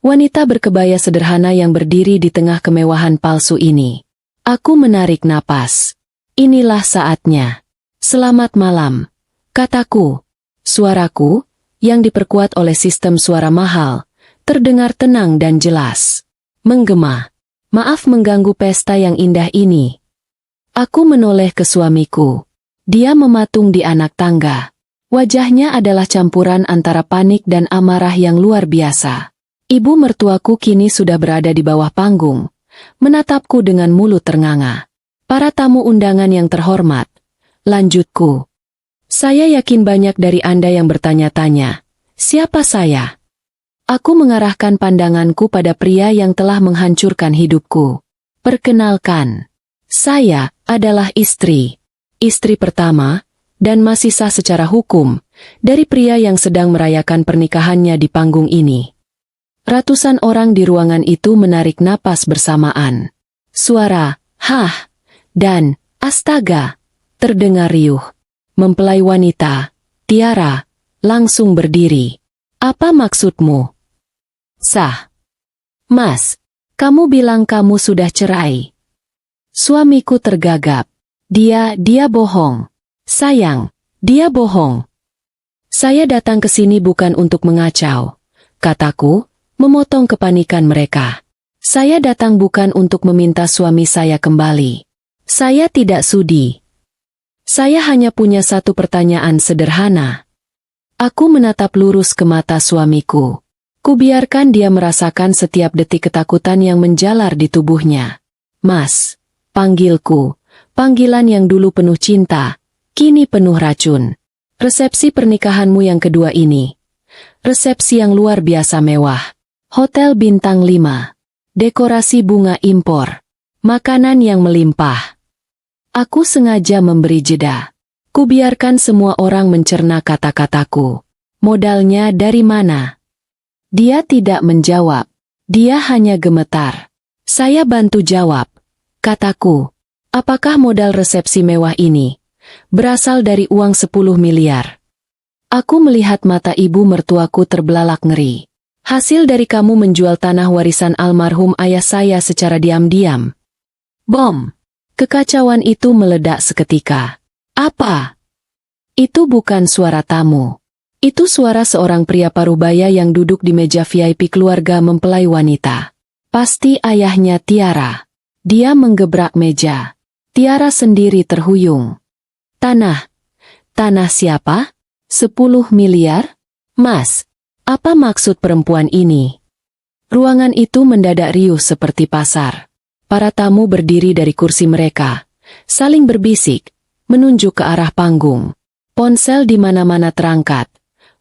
Wanita berkebaya sederhana yang berdiri di tengah kemewahan palsu ini. Aku menarik napas. Inilah saatnya. Selamat malam, kataku. Suaraku, yang diperkuat oleh sistem suara mahal, terdengar tenang dan jelas. Menggema. Maaf mengganggu pesta yang indah ini. Aku menoleh ke suamiku. Dia mematung di anak tangga. Wajahnya adalah campuran antara panik dan amarah yang luar biasa. Ibu mertuaku kini sudah berada di bawah panggung, menatapku dengan mulut ternganga. Para tamu undangan yang terhormat, lanjutku. Saya yakin banyak dari Anda yang bertanya-tanya, siapa saya? Aku mengarahkan pandanganku pada pria yang telah menghancurkan hidupku. Perkenalkan, saya adalah istri pertama, dan masih sah secara hukum, dari pria yang sedang merayakan pernikahannya di panggung ini. Ratusan orang di ruangan itu menarik napas bersamaan. Suara, hah, dan, astaga, terdengar riuh. Mempelai wanita, Tiara, langsung berdiri. Apa maksudmu? Sah. Mas, kamu bilang kamu sudah cerai. Suamiku tergagap. Dia bohong. Sayang, dia bohong. Saya datang ke sini bukan untuk mengacau, kataku, memotong kepanikan mereka. Saya datang bukan untuk meminta suami saya kembali. Saya tidak sudi. Saya hanya punya satu pertanyaan sederhana. Aku menatap lurus ke mata suamiku. Kubiarkan dia merasakan setiap detik ketakutan yang menjalar di tubuhnya. Mas, panggilku, panggilan yang dulu penuh cinta, kini penuh racun. Resepsi pernikahanmu yang kedua ini. Resepsi yang luar biasa mewah. Hotel bintang 5. Dekorasi bunga impor. Makanan yang melimpah. Aku sengaja memberi jeda. Kubiarkan semua orang mencerna kata-kataku. Modalnya dari mana? Dia tidak menjawab. Dia hanya gemetar. Saya bantu jawab. Kataku, apakah modal resepsi mewah ini berasal dari uang 10 miliar? Aku melihat mata ibu mertuaku terbelalak ngeri. Hasil dari kamu menjual tanah warisan almarhum ayah saya secara diam-diam. Bom! Kekacauan itu meledak seketika. Apa? Itu bukan suara tamu. Itu suara seorang pria parubaya yang duduk di meja VIP keluarga mempelai wanita. Pasti ayahnya Tiara. Dia menggebrak meja. Tiara sendiri terhuyung. Tanah siapa? 10 miliar? Mas, apa maksud perempuan ini? Ruangan itu mendadak riuh seperti pasar. Para tamu berdiri dari kursi mereka, saling berbisik, menunjuk ke arah panggung. Ponsel di mana-mana terangkat,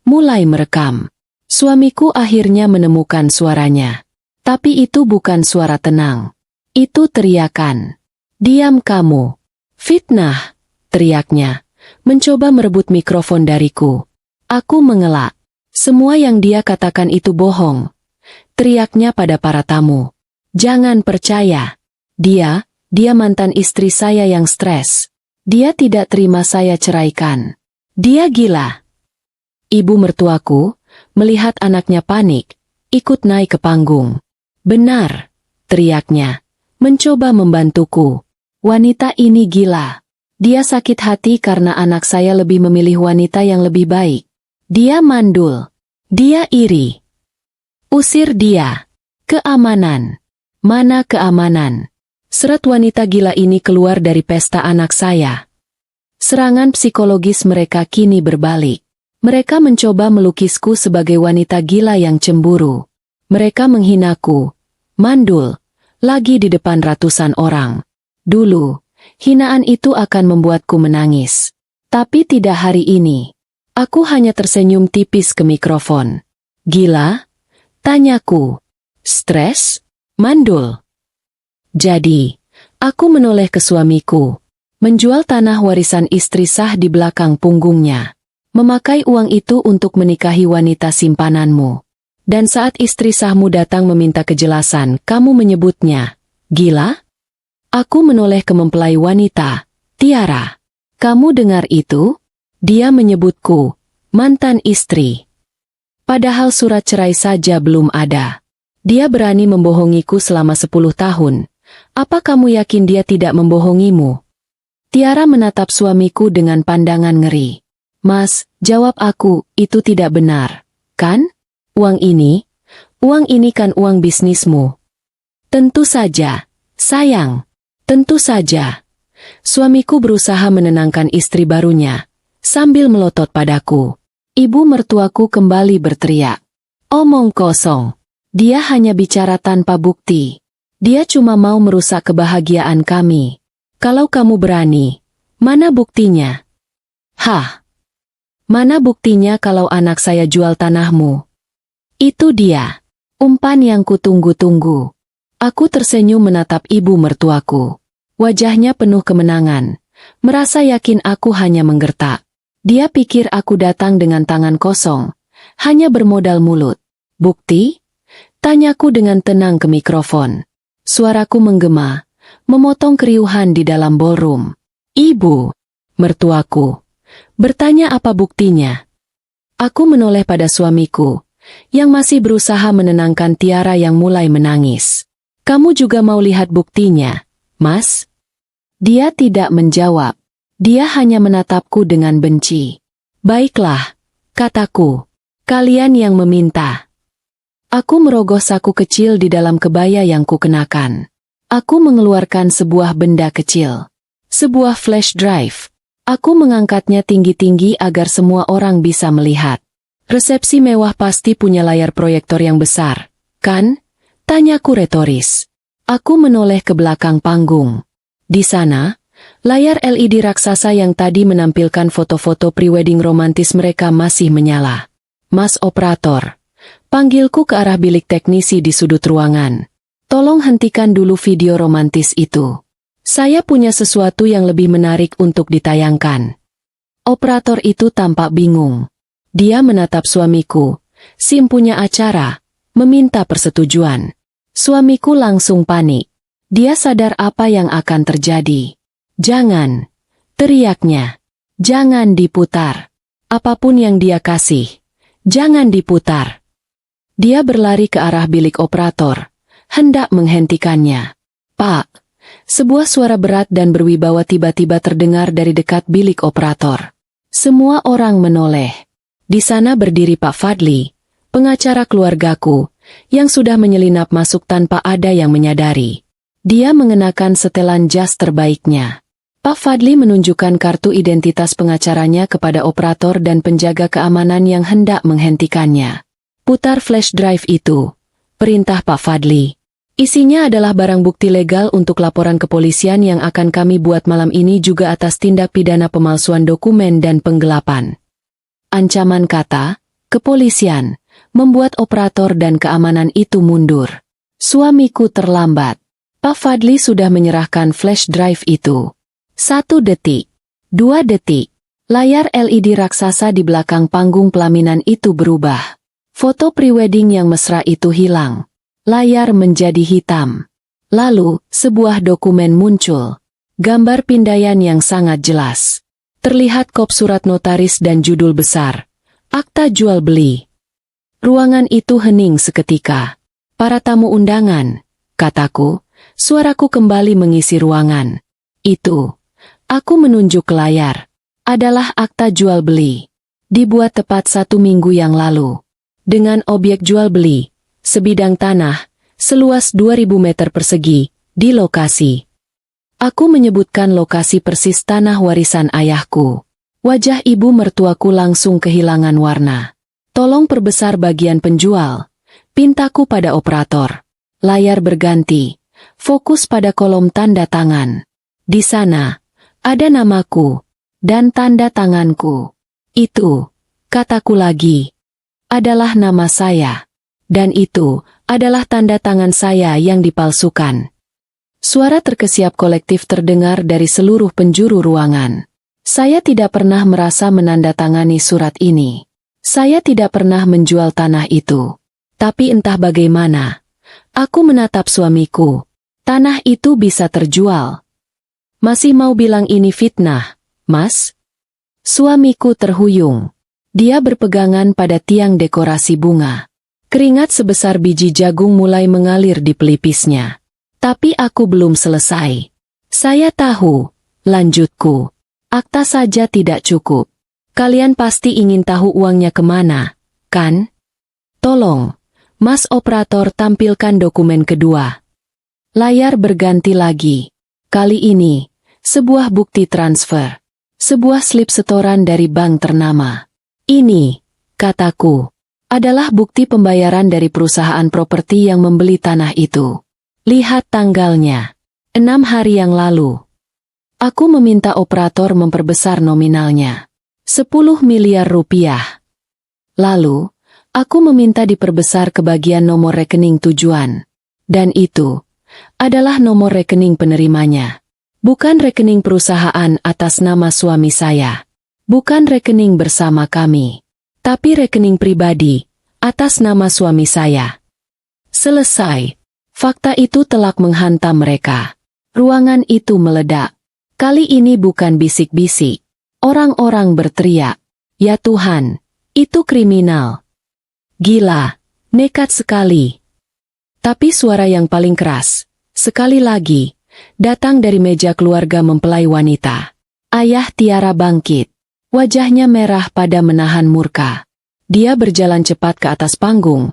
mulai merekam. Suamiku akhirnya menemukan suaranya. Tapi itu bukan suara tenang. Itu teriakan. Diam kamu. Fitnah, teriaknya. Mencoba merebut mikrofon dariku. Aku mengelak. Semua yang dia katakan itu bohong. Teriaknya pada para tamu. Jangan percaya. Dia mantan istri saya yang stres. Dia tidak terima saya ceraikan. Dia gila. Ibu mertuaku, melihat anaknya panik, ikut naik ke panggung. Benar, teriaknya. Mencoba membantuku. Wanita ini gila. Dia sakit hati karena anak saya lebih memilih wanita yang lebih baik. Dia mandul. Dia iri. Usir dia. Keamanan. Mana keamanan? Seret wanita gila ini keluar dari pesta anak saya. Serangan psikologis mereka kini berbalik. Mereka mencoba melukisku sebagai wanita gila yang cemburu. Mereka menghinaku. Mandul. Lagi di depan ratusan orang. Dulu, hinaan itu akan membuatku menangis. Tapi tidak hari ini. Aku hanya tersenyum tipis ke mikrofon. Gila? Tanyaku. Stres? Mandul? Jadi, aku menoleh ke suamiku. Menjual tanah warisan istri sah di belakang punggungnya. Memakai uang itu untuk menikahi wanita simpananmu. Dan saat istri sahmu datang meminta kejelasan, kamu menyebutnya gila? Aku menoleh ke mempelai wanita, Tiara. Kamu dengar itu? Dia menyebutku mantan istri. Padahal surat cerai saja belum ada. Dia berani membohongiku selama 10 tahun. Apa kamu yakin dia tidak membohongimu? Tiara menatap suamiku dengan pandangan ngeri. Mas, jawab aku, itu tidak benar, kan? Uang ini kan uang bisnismu. Tentu saja, sayang. Tentu saja. Suamiku berusaha menenangkan istri barunya, sambil melotot padaku. Ibu mertuaku kembali berteriak. Omong kosong. Dia hanya bicara tanpa bukti. Dia cuma mau merusak kebahagiaan kami. Kalau kamu berani, mana buktinya? Hah? Mana buktinya kalau anak saya jual tanahmu? Itu dia. Umpan yang kutunggu-tunggu. Aku tersenyum menatap ibu mertuaku. Wajahnya penuh kemenangan. Merasa yakin aku hanya menggertak. Dia pikir aku datang dengan tangan kosong. Hanya bermodal mulut. Bukti? Tanyaku dengan tenang ke mikrofon. Suaraku menggema, memotong keriuhan di dalam ballroom. Ibu mertuaku bertanya apa buktinya. Aku menoleh pada suamiku, yang masih berusaha menenangkan Tiara yang mulai menangis. Kamu juga mau lihat buktinya, Mas? Dia tidak menjawab. Dia hanya menatapku dengan benci. Baiklah, kataku. Kalian yang meminta. Aku merogoh saku kecil di dalam kebaya yang kukenakan. Aku mengeluarkan sebuah benda kecil. Sebuah flash drive. Aku mengangkatnya tinggi-tinggi agar semua orang bisa melihat. Resepsi mewah pasti punya layar proyektor yang besar, kan? Tanyaku retoris. Aku menoleh ke belakang panggung. Di sana, layar LED raksasa yang tadi menampilkan foto-foto prewedding romantis mereka masih menyala. Mas operator, panggilku ke arah bilik teknisi di sudut ruangan. Tolong hentikan dulu video romantis itu. Saya punya sesuatu yang lebih menarik untuk ditayangkan. Operator itu tampak bingung. Dia menatap suamiku, punya acara, meminta persetujuan. Suamiku langsung panik. Dia sadar apa yang akan terjadi. Jangan, teriaknya. Jangan diputar. Apapun yang dia kasih, jangan diputar. Dia berlari ke arah bilik operator, hendak menghentikannya. Pak, sebuah suara berat dan berwibawa tiba-tiba terdengar dari dekat bilik operator. Semua orang menoleh. Di sana berdiri Pak Fadli, pengacara keluargaku, yang sudah menyelinap masuk tanpa ada yang menyadari. Dia mengenakan setelan jas terbaiknya. Pak Fadli menunjukkan kartu identitas pengacaranya kepada operator dan penjaga keamanan yang hendak menghentikannya. Putar flash drive itu, perintah Pak Fadli. Isinya adalah barang bukti legal untuk laporan kepolisian yang akan kami buat malam ini juga atas tindak pidana pemalsuan dokumen dan penggelapan. Ancaman kata, kepolisian, membuat operator dan keamanan itu mundur. Suamiku terlambat. Pak Fadli sudah menyerahkan flash drive itu. 1 detik, 2 detik. Layar LED raksasa di belakang panggung pelaminan itu berubah. Foto prewedding yang mesra itu hilang. Layar menjadi hitam. Lalu, sebuah dokumen muncul. Gambar pindaian yang sangat jelas. Terlihat kop surat notaris dan judul besar. Akta jual beli. Ruangan itu hening seketika. Para tamu undangan, kataku, suaraku kembali mengisi ruangan. Itu, aku menunjuk ke layar, adalah akta jual beli. Dibuat tepat 1 minggu yang lalu. Dengan objek jual beli. Sebidang tanah, seluas 2000 meter persegi, di lokasi. Aku menyebutkan lokasi persis tanah warisan ayahku. Wajah ibu mertuaku langsung kehilangan warna. Tolong perbesar bagian penjual. Pintaku pada operator. Layar berganti. Fokus pada kolom tanda tangan. Di sana, ada namaku. Dan tanda tanganku. Itu, kataku lagi, adalah nama saya. Dan itu adalah tanda tangan saya yang dipalsukan. Suara terkesiap kolektif terdengar dari seluruh penjuru ruangan. Saya tidak pernah merasa menandatangani surat ini. Saya tidak pernah menjual tanah itu. Tapi entah bagaimana, aku menatap suamiku. Tanah itu bisa terjual. Masih mau bilang ini fitnah, Mas? Suamiku terhuyung. Dia berpegangan pada tiang dekorasi bunga. Keringat sebesar biji jagung mulai mengalir di pelipisnya. Tapi aku belum selesai. Saya tahu, lanjutku. Akta saja tidak cukup. Kalian pasti ingin tahu uangnya kemana, kan? Tolong, Mas Operator tampilkan dokumen kedua. Layar berganti lagi. Kali ini, sebuah bukti transfer. Sebuah slip setoran dari bank ternama. Ini, kataku, adalah bukti pembayaran dari perusahaan properti yang membeli tanah itu. Lihat tanggalnya. 6 hari yang lalu. Aku meminta operator memperbesar nominalnya. 10 miliar rupiah. Lalu, aku meminta diperbesar ke bagian nomor rekening tujuan. Dan itu adalah nomor rekening penerimanya. Bukan rekening perusahaan atas nama suami saya. Bukan rekening bersama kami. Tapi rekening pribadi atas nama suami saya. Selesai. Fakta itu telak menghantam mereka. Ruangan itu meledak. Kali ini bukan bisik-bisik. Orang-orang berteriak. Ya Tuhan, itu kriminal. Gila, nekat sekali. Tapi suara yang paling keras, sekali lagi, datang dari meja keluarga mempelai wanita. Ayah Tiara bangkit. Wajahnya merah pada menahan murka. Dia berjalan cepat ke atas panggung,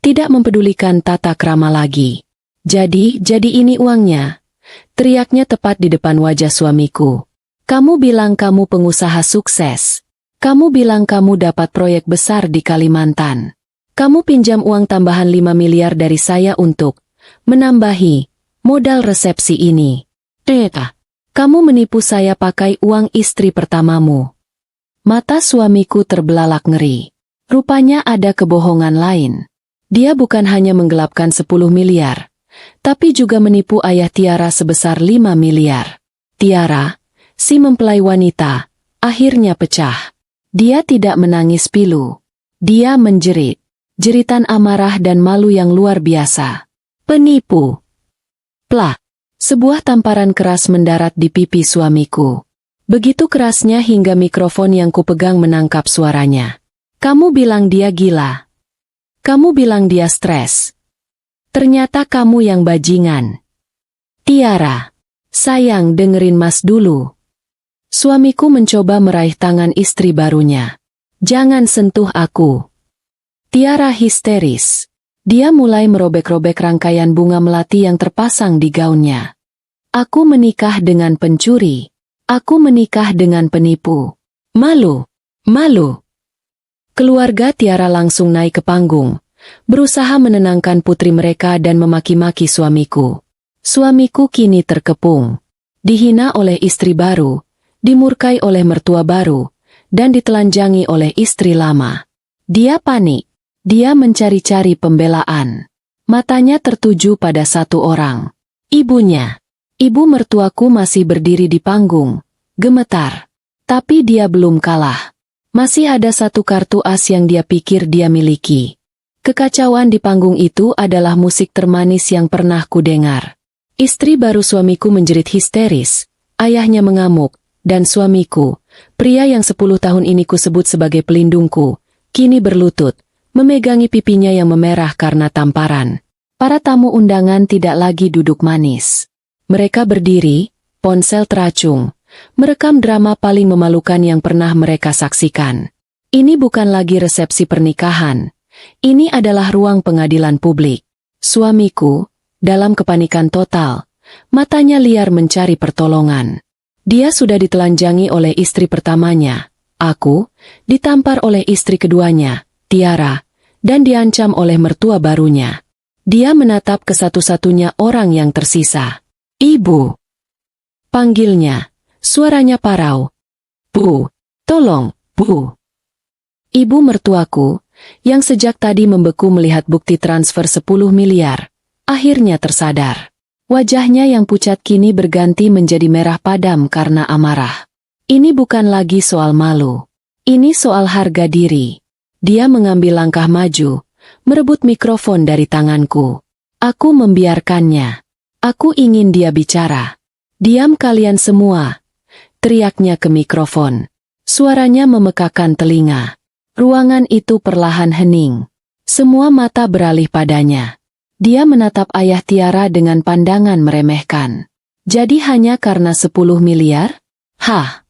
tidak mempedulikan tata krama lagi. Jadi ini uangnya. Teriaknya tepat di depan wajah suamiku. Kamu bilang kamu pengusaha sukses. Kamu bilang kamu dapat proyek besar di Kalimantan. Kamu pinjam uang tambahan 5 miliar dari saya untuk menambahi modal resepsi ini. Kamu menipu saya pakai uang istri pertamamu. Mata suamiku terbelalak ngeri. Rupanya ada kebohongan lain. Dia bukan hanya menggelapkan 10 miliar, tapi juga menipu ayah Tiara sebesar 5 miliar. Tiara, si mempelai wanita, akhirnya pecah. Dia tidak menangis pilu. Dia menjerit. Jeritan amarah dan malu yang luar biasa. Penipu. Plak. Sebuah tamparan keras mendarat di pipi suamiku. Begitu kerasnya hingga mikrofon yang kupegang menangkap suaranya. Kamu bilang dia gila. Kamu bilang dia stres. Ternyata kamu yang bajingan. Tiara, sayang dengerin Mas dulu. Suamiku mencoba meraih tangan istri barunya. Jangan sentuh aku. Tiara histeris. Dia mulai merobek-robek rangkaian bunga melati yang terpasang di gaunnya. Aku menikah dengan pencuri. Aku menikah dengan penipu. Malu. Malu. Keluarga Tiara langsung naik ke panggung, berusaha menenangkan putri mereka dan memaki-maki suamiku. Suamiku kini terkepung. Dihina oleh istri baru, dimurkai oleh mertua baru, dan ditelanjangi oleh istri lama. Dia panik. Dia mencari-cari pembelaan. Matanya tertuju pada satu orang. Ibunya. Ibu mertuaku masih berdiri di panggung, gemetar. Tapi dia belum kalah. Masih ada satu kartu as yang dia pikir dia miliki. Kekacauan di panggung itu adalah musik termanis yang pernah kudengar. Istri baru suamiku menjerit histeris, ayahnya mengamuk, dan suamiku, pria yang 10 tahun ini kusebut sebagai pelindungku, kini berlutut, memegangi pipinya yang memerah karena tamparan. Para tamu undangan tidak lagi duduk manis. Mereka berdiri, ponsel teracung, merekam drama paling memalukan yang pernah mereka saksikan. Ini bukan lagi resepsi pernikahan. Ini adalah ruang pengadilan publik. Suamiku, dalam kepanikan total, matanya liar mencari pertolongan. Dia sudah ditelanjangi oleh istri pertamanya, aku, ditampar oleh istri keduanya, Tiara, dan diancam oleh mertua barunya. Dia menatap ke satu-satunya orang yang tersisa. Ibu. Panggilnya. Suaranya parau. Bu. Tolong, Bu. Ibu mertuaku, yang sejak tadi membeku melihat bukti transfer 10 miliar, akhirnya tersadar. Wajahnya yang pucat kini berganti menjadi merah padam karena amarah. Ini bukan lagi soal malu. Ini soal harga diri. Dia mengambil langkah maju, merebut mikrofon dari tanganku. Aku membiarkannya. Aku ingin dia bicara. Diam kalian semua. Teriaknya ke mikrofon. Suaranya memekakan telinga. Ruangan itu perlahan hening. Semua mata beralih padanya. Dia menatap ayah Tiara dengan pandangan meremehkan. Jadi hanya karena 10 miliar? Hah?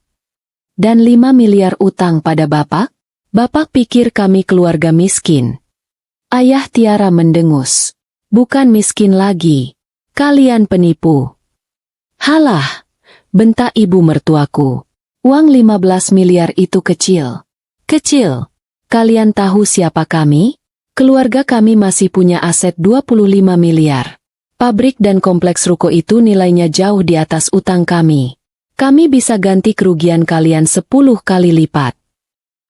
Dan 5 miliar utang pada Bapak? Bapak pikir kami keluarga miskin? Ayah Tiara mendengus. Bukan miskin lagi. Kalian penipu. Halah, bentak ibu mertuaku. Uang 15 miliar itu kecil. Kecil. Kalian tahu siapa kami? Keluarga kami masih punya aset 25 miliar. Pabrik dan kompleks ruko itu nilainya jauh di atas utang kami. Kami bisa ganti kerugian kalian 10 kali lipat.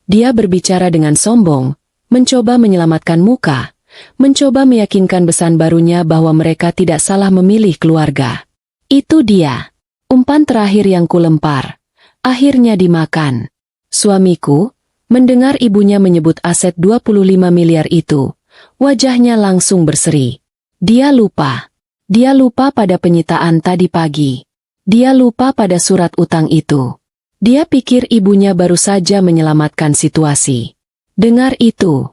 Dia berbicara dengan sombong, mencoba menyelamatkan muka, mencoba meyakinkan besan barunya bahwa mereka tidak salah memilih keluarga. Itu dia. Umpan terakhir yang kulempar. Akhirnya dimakan. Suamiku, mendengar ibunya menyebut aset 25 miliar itu, wajahnya langsung berseri. Dia lupa. Dia lupa pada penyitaan tadi pagi. Dia lupa pada surat utang itu. Dia pikir ibunya baru saja menyelamatkan situasi. Dengar itu,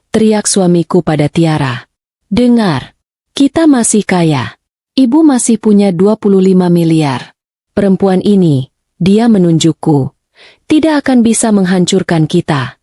teriak suamiku pada Tiara. Dengar, kita masih kaya. Ibu masih punya 25 miliar. Perempuan ini, dia menunjukku, tidak akan bisa menghancurkan kita.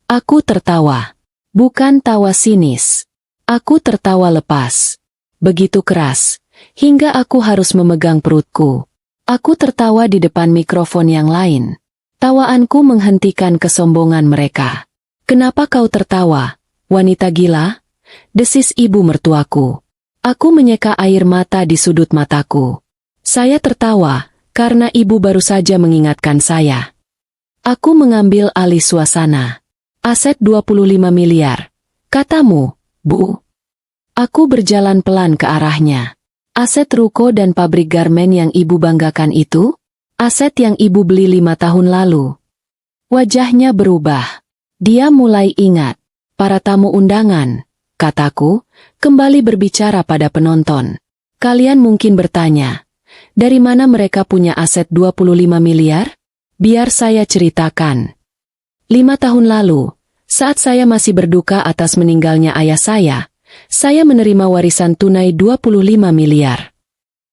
Aku tertawa. Bukan tawa sinis. Aku tertawa lepas. Begitu keras, hingga aku harus memegang perutku. Aku tertawa di depan mikrofon yang lain. Tawaanku menghentikan kesombongan mereka. Kenapa kau tertawa, wanita gila? Desis ibu mertuaku. Aku menyeka air mata di sudut mataku. Saya tertawa, karena ibu baru saja mengingatkan saya. Aku mengambil alih suasana. Aset 25 miliar. Katamu, Bu. Aku berjalan pelan ke arahnya. Aset ruko dan pabrik garmen yang ibu banggakan itu? Aset yang ibu beli 5 tahun lalu. Wajahnya berubah. Dia mulai ingat. Para tamu undangan, kataku, kembali berbicara pada penonton. Kalian mungkin bertanya, dari mana mereka punya aset 25 miliar? Biar saya ceritakan. 5 tahun lalu, saat saya masih berduka atas meninggalnya ayah saya menerima warisan tunai 25 miliar.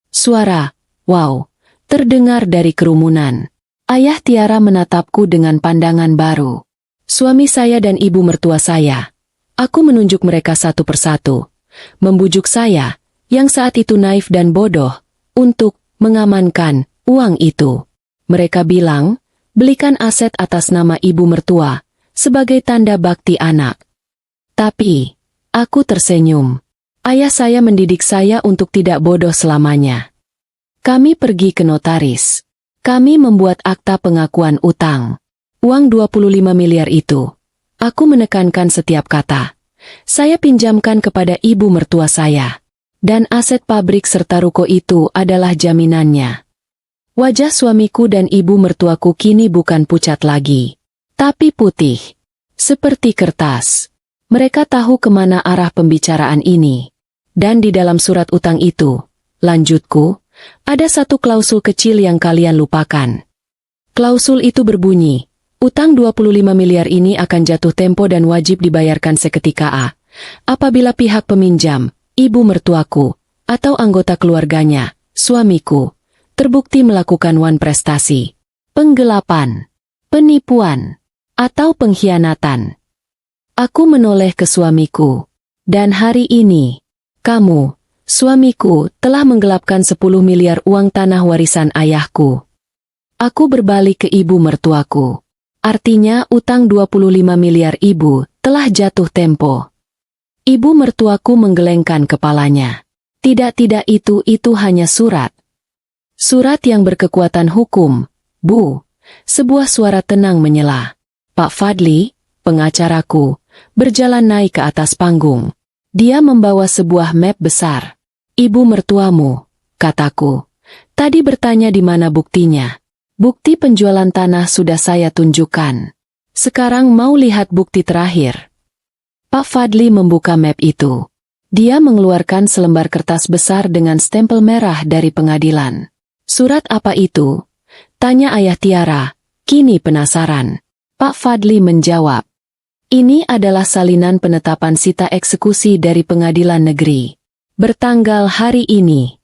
Suara, wow, terdengar dari kerumunan. Ayah Tiara menatapku dengan pandangan baru. Suami saya dan ibu mertua saya. Aku menunjuk mereka satu persatu. Membujuk saya, yang saat itu naif dan bodoh, untuk mengamankan uang itu. Mereka bilang, belikan aset atas nama ibu mertua, sebagai tanda bakti anak. Tapi aku tersenyum. Ayah saya mendidik saya untuk tidak bodoh selamanya. Kami pergi ke notaris. Kami membuat akta pengakuan utang. Uang 25 miliar itu. Aku menekankan setiap kata. Saya pinjamkan kepada ibu mertua saya. Dan aset pabrik serta ruko itu adalah jaminannya. Wajah suamiku dan ibu mertuaku kini bukan pucat lagi, tapi putih. Seperti kertas. Mereka tahu kemana arah pembicaraan ini. Dan di dalam surat utang itu, lanjutku, ada satu klausul kecil yang kalian lupakan. Klausul itu berbunyi, utang 25 miliar ini akan jatuh tempo dan wajib dibayarkan seketika apabila pihak peminjam, ibu mertuaku, atau anggota keluarganya, suamiku, terbukti melakukan prestasi, penggelapan, penipuan, atau pengkhianatan. Aku menoleh ke suamiku. Dan hari ini, kamu, suamiku, telah menggelapkan 10 miliar uang tanah warisan ayahku. Aku berbalik ke ibu mertuaku. Artinya utang 25 miliar ibu telah jatuh tempo. Ibu mertuaku menggelengkan kepalanya. Tidak itu hanya surat. Surat yang berkekuatan hukum, Bu. Sebuah suara tenang menyela. Pak Fadli, pengacaraku, berjalan naik ke atas panggung. Dia membawa sebuah map besar. Ibu mertuamu, kataku, tadi bertanya di mana buktinya. Bukti penjualan tanah sudah saya tunjukkan. Sekarang mau lihat bukti terakhir. Pak Fadli membuka map itu. Dia mengeluarkan selembar kertas besar dengan stempel merah dari pengadilan. Surat apa itu? Tanya ayah Tiara, kini penasaran. Pak Fadli menjawab. Ini adalah salinan penetapan sita eksekusi dari pengadilan negeri. Bertanggal hari ini.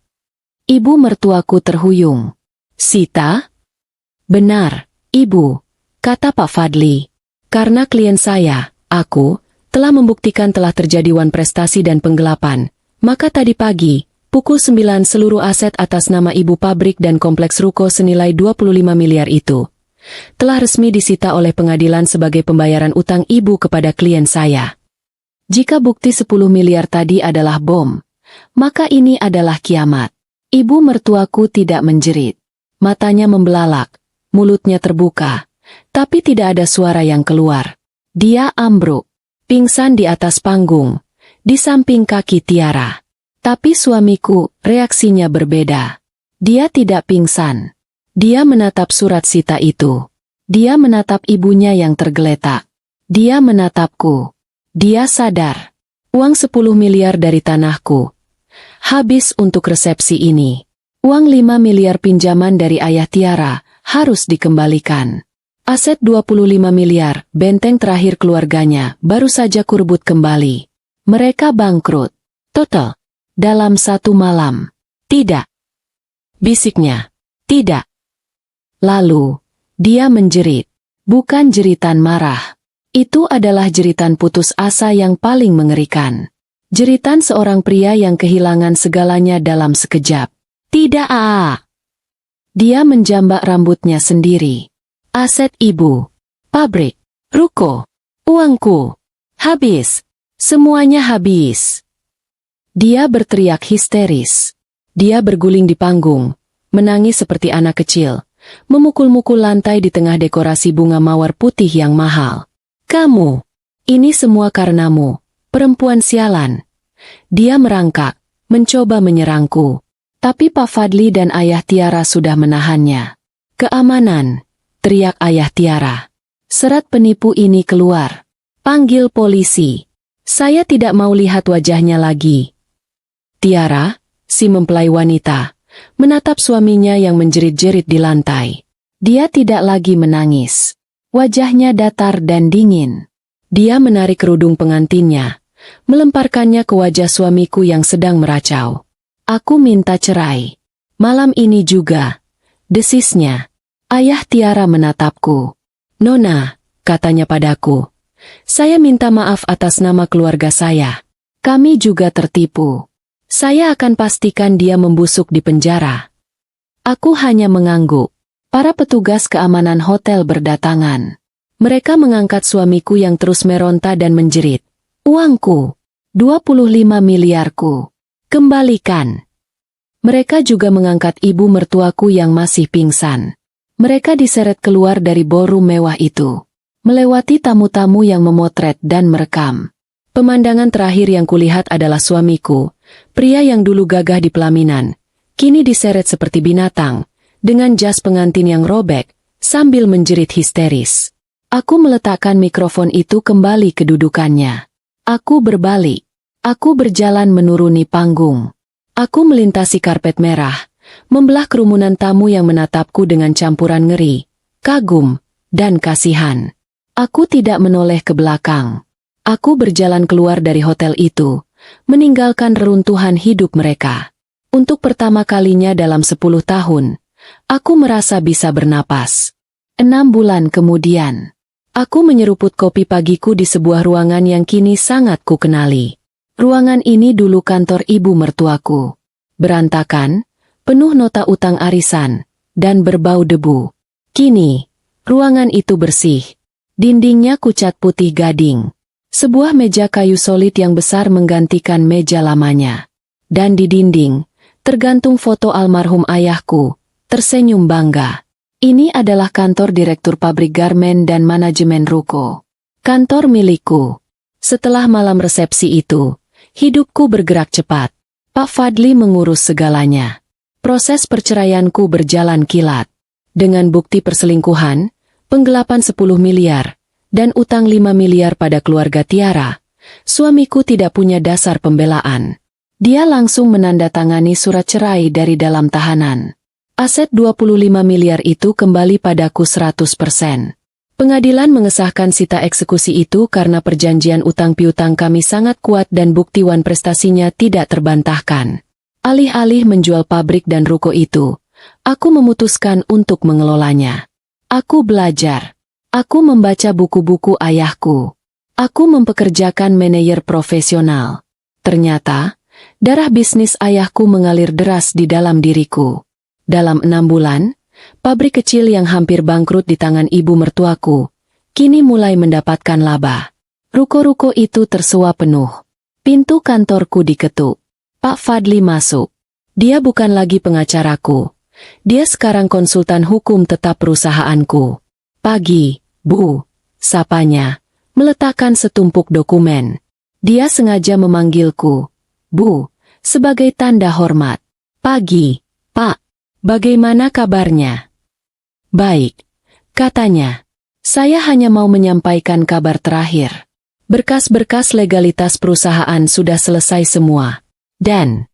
Ibu mertuaku terhuyung. Sita? Benar, Ibu, kata Pak Fadli. Karena klien saya, aku, telah membuktikan telah terjadi wan prestasi dan penggelapan, maka tadi pagi, pukul 9 seluruh aset atas nama ibu pabrik dan kompleks ruko senilai 25 miliar itu telah resmi disita oleh pengadilan sebagai pembayaran utang ibu kepada klien saya. Jika bukti 10 miliar tadi adalah bom, maka ini adalah kiamat. Ibu mertuaku tidak menjerit. Matanya membelalak, mulutnya terbuka, tapi tidak ada suara yang keluar. Dia ambruk, pingsan di atas panggung, di samping kaki Tiara. Tapi suamiku, reaksinya berbeda. Dia tidak pingsan. Dia menatap surat Sita itu. Dia menatap ibunya yang tergeletak. Dia menatapku. Dia sadar. Uang 10 miliar dari tanahku habis untuk resepsi ini. Uang 5 miliar pinjaman dari ayah Tiara harus dikembalikan. Aset 25 miliar, benteng terakhir keluarganya, baru saja kurebut kembali. Mereka bangkrut. Total. Dalam satu malam. Tidak. Bisiknya. Tidak. Lalu, dia menjerit. Bukan jeritan marah. Itu adalah jeritan putus asa yang paling mengerikan. Jeritan seorang pria yang kehilangan segalanya dalam sekejap. Tidak. Dia menjambak rambutnya sendiri. Aset ibu, pabrik, ruko, uangku, habis, semuanya habis. Dia berteriak histeris. Dia berguling di panggung, menangis seperti anak kecil, memukul-mukul lantai di tengah dekorasi bunga mawar putih yang mahal. Kamu, ini semua karenamu, perempuan sialan. Dia merangkak, mencoba menyerangku. Tapi Pak Fadli dan ayah Tiara sudah menahannya. Keamanan. Teriak ayah Tiara. Serat penipu ini keluar. Panggil polisi. Saya tidak mau lihat wajahnya lagi. Tiara, si mempelai wanita, menatap suaminya yang menjerit-jerit di lantai. Dia tidak lagi menangis. Wajahnya datar dan dingin. Dia menarik kerudung pengantinnya, melemparkannya ke wajah suamiku yang sedang meracau. Aku minta cerai. Malam ini juga. Desisnya. Ayah Tiara menatapku. Nona, katanya padaku. Saya minta maaf atas nama keluarga saya. Kami juga tertipu. Saya akan pastikan dia membusuk di penjara. Aku hanya mengangguk. Para petugas keamanan hotel berdatangan. Mereka mengangkat suamiku yang terus meronta dan menjerit. Uangku. 25 miliarku. Kembalikan. Mereka juga mengangkat ibu mertuaku yang masih pingsan. Mereka diseret keluar dari ballroom mewah itu, melewati tamu-tamu yang memotret dan merekam. Pemandangan terakhir yang kulihat adalah suamiku, pria yang dulu gagah di pelaminan, kini diseret seperti binatang, dengan jas pengantin yang robek, sambil menjerit histeris. Aku meletakkan mikrofon itu kembali ke dudukannya. Aku berbalik. Aku berjalan menuruni panggung. Aku melintasi karpet merah, membelah kerumunan tamu yang menatapku dengan campuran ngeri, kagum, dan kasihan. Aku tidak menoleh ke belakang. Aku berjalan keluar dari hotel itu, meninggalkan reruntuhan hidup mereka. Untuk pertama kalinya dalam 10 tahun, aku merasa bisa bernapas. 6 bulan kemudian, aku menyeruput kopi pagiku di sebuah ruangan yang kini sangat kukenali. Ruangan ini dulu kantor ibu mertuaku. Berantakan, penuh nota utang arisan, dan berbau debu. Kini, ruangan itu bersih. Dindingnya kucat putih gading. Sebuah meja kayu solid yang besar menggantikan meja lamanya. Dan di dinding, tergantung foto almarhum ayahku, tersenyum bangga. Ini adalah kantor direktur pabrik garmen dan manajemen ruko. Kantor milikku. Setelah malam resepsi itu, hidupku bergerak cepat. Pak Fadli mengurus segalanya. Proses perceraianku berjalan kilat. Dengan bukti perselingkuhan, penggelapan 10 miliar, dan utang 5 miliar pada keluarga Tiara, suamiku tidak punya dasar pembelaan. Dia langsung menandatangani surat cerai dari dalam tahanan. Aset 25 miliar itu kembali padaku 100%. Pengadilan mengesahkan sita eksekusi itu karena perjanjian utang piutang kami sangat kuat dan bukti wan prestasinya tidak terbantahkan. Alih-alih menjual pabrik dan ruko itu, aku memutuskan untuk mengelolanya. Aku belajar. Aku membaca buku-buku ayahku. Aku mempekerjakan manajer profesional. Ternyata, darah bisnis ayahku mengalir deras di dalam diriku. Dalam 6 bulan, pabrik kecil yang hampir bangkrut di tangan ibu mertuaku, kini mulai mendapatkan laba. Ruko-ruko itu tersewa penuh. Pintu kantorku diketuk. Pak Fadli masuk. Dia bukan lagi pengacaraku. Dia sekarang konsultan hukum tetap perusahaanku. Pagi, Bu, sapanya, meletakkan setumpuk dokumen. Dia sengaja memanggilku, Bu, sebagai tanda hormat. Pagi, Pak, bagaimana kabarnya? Baik, katanya. Saya hanya mau menyampaikan kabar terakhir. Berkas-berkas legalitas perusahaan sudah selesai semua. Dan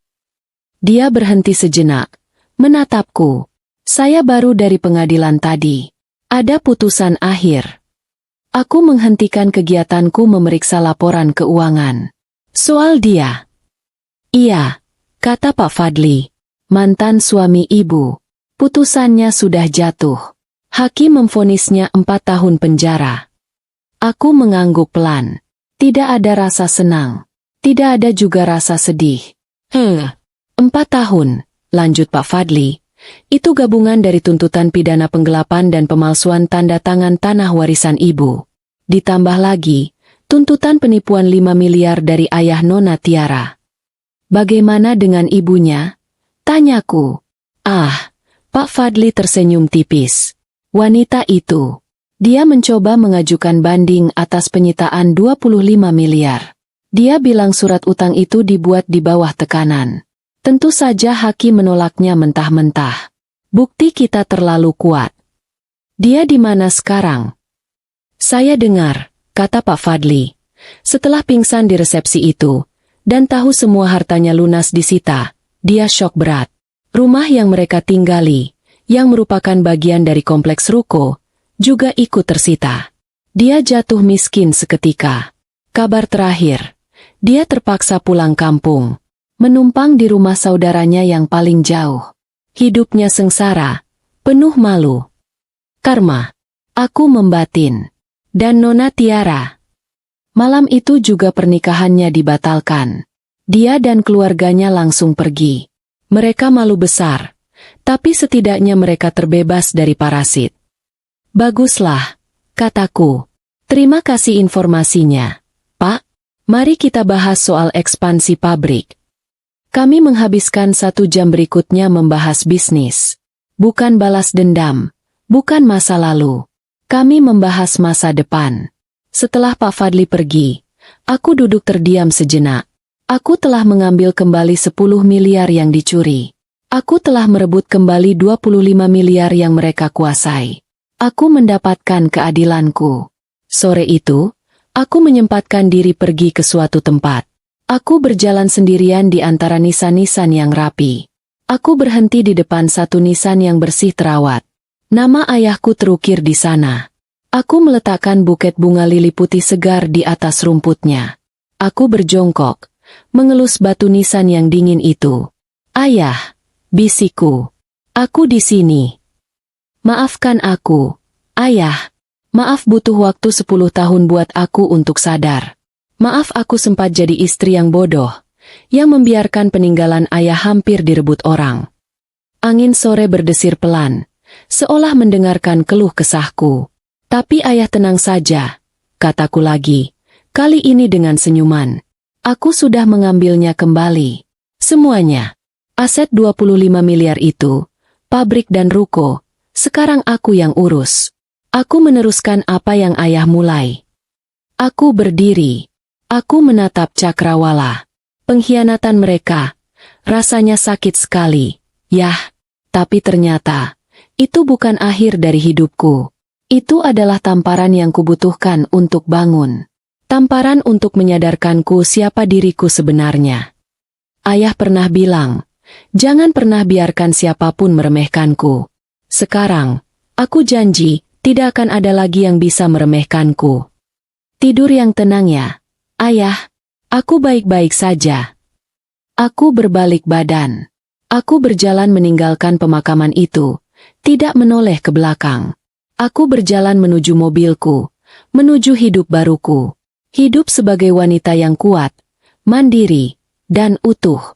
dia berhenti sejenak, menatapku. Saya baru dari pengadilan tadi. Ada putusan akhir. Aku menghentikan kegiatanku memeriksa laporan keuangan. Soal dia. Iya, kata Pak Fadli, mantan suami ibu. Putusannya sudah jatuh. Hakim memvonisnya 4 tahun penjara. Aku mengangguk pelan. Tidak ada rasa senang. Tidak ada juga rasa sedih. 4 tahun, lanjut Pak Fadli. Itu gabungan dari tuntutan pidana penggelapan dan pemalsuan tanda tangan tanah warisan ibu. Ditambah lagi, tuntutan penipuan 5 miliar dari ayah Nona Tiara. Bagaimana dengan ibunya? Tanyaku. Pak Fadli tersenyum tipis. Wanita itu. Dia mencoba mengajukan banding atas penyitaan 25 miliar. Dia bilang surat utang itu dibuat di bawah tekanan. Tentu saja hakim menolaknya mentah-mentah. Bukti kita terlalu kuat. Dia di mana sekarang? Saya dengar, kata Pak Fadli. Setelah pingsan di resepsi itu, dan tahu semua hartanya lunas disita, dia syok berat. Rumah yang mereka tinggali, yang merupakan bagian dari kompleks ruko, juga ikut tersita. Dia jatuh miskin seketika. Kabar terakhir, dia terpaksa pulang kampung. Menumpang di rumah saudaranya yang paling jauh. Hidupnya sengsara, penuh malu. Karma. Aku membatin. Dan Nona Tiara. Malam itu juga pernikahannya dibatalkan. Dia dan keluarganya langsung pergi. Mereka malu besar, tapi setidaknya mereka terbebas dari parasit. Baguslah, kataku. Terima kasih informasinya. Pak, mari kita bahas soal ekspansi pabrik. Kami menghabiskan 1 jam berikutnya membahas bisnis. Bukan balas dendam, bukan masa lalu. Kami membahas masa depan. Setelah Pak Fadli pergi, aku duduk terdiam sejenak. Aku telah mengambil kembali 10 miliar yang dicuri. Aku telah merebut kembali 25 miliar yang mereka kuasai. Aku mendapatkan keadilanku. Sore itu, aku menyempatkan diri pergi ke suatu tempat. Aku berjalan sendirian di antara nisan-nisan yang rapi. Aku berhenti di depan satu nisan yang bersih terawat. Nama ayahku terukir di sana. Aku meletakkan buket bunga lili putih segar di atas rumputnya. Aku berjongkok, mengelus batu nisan yang dingin itu. Ayah, bisikku. Aku di sini. Maafkan aku, Ayah. Maaf butuh waktu 10 tahun buat aku untuk sadar. Maaf aku sempat jadi istri yang bodoh, yang membiarkan peninggalan ayah hampir direbut orang. Angin sore berdesir pelan, seolah mendengarkan keluh kesahku. Tapi ayah tenang saja, kataku lagi, kali ini dengan senyuman. Aku sudah mengambilnya kembali. Semuanya. Aset 25 miliar itu, pabrik dan ruko, sekarang aku yang urus. Aku meneruskan apa yang ayah mulai. Aku berdiri. Aku menatap cakrawala. Pengkhianatan mereka. Rasanya sakit sekali. Yah, tapi ternyata, itu bukan akhir dari hidupku. Itu adalah tamparan yang kubutuhkan untuk bangun. Tamparan untuk menyadarkanku siapa diriku sebenarnya. Ayah pernah bilang, jangan pernah biarkan siapapun meremehkanku. Sekarang, aku janji, tidak akan ada lagi yang bisa meremehkanku. Tidur yang tenang ya. Ayah, aku baik-baik saja. Aku berbalik badan. Aku berjalan meninggalkan pemakaman itu, tidak menoleh ke belakang. Aku berjalan menuju mobilku, menuju hidup baruku. Hidup sebagai wanita yang kuat, mandiri, dan utuh.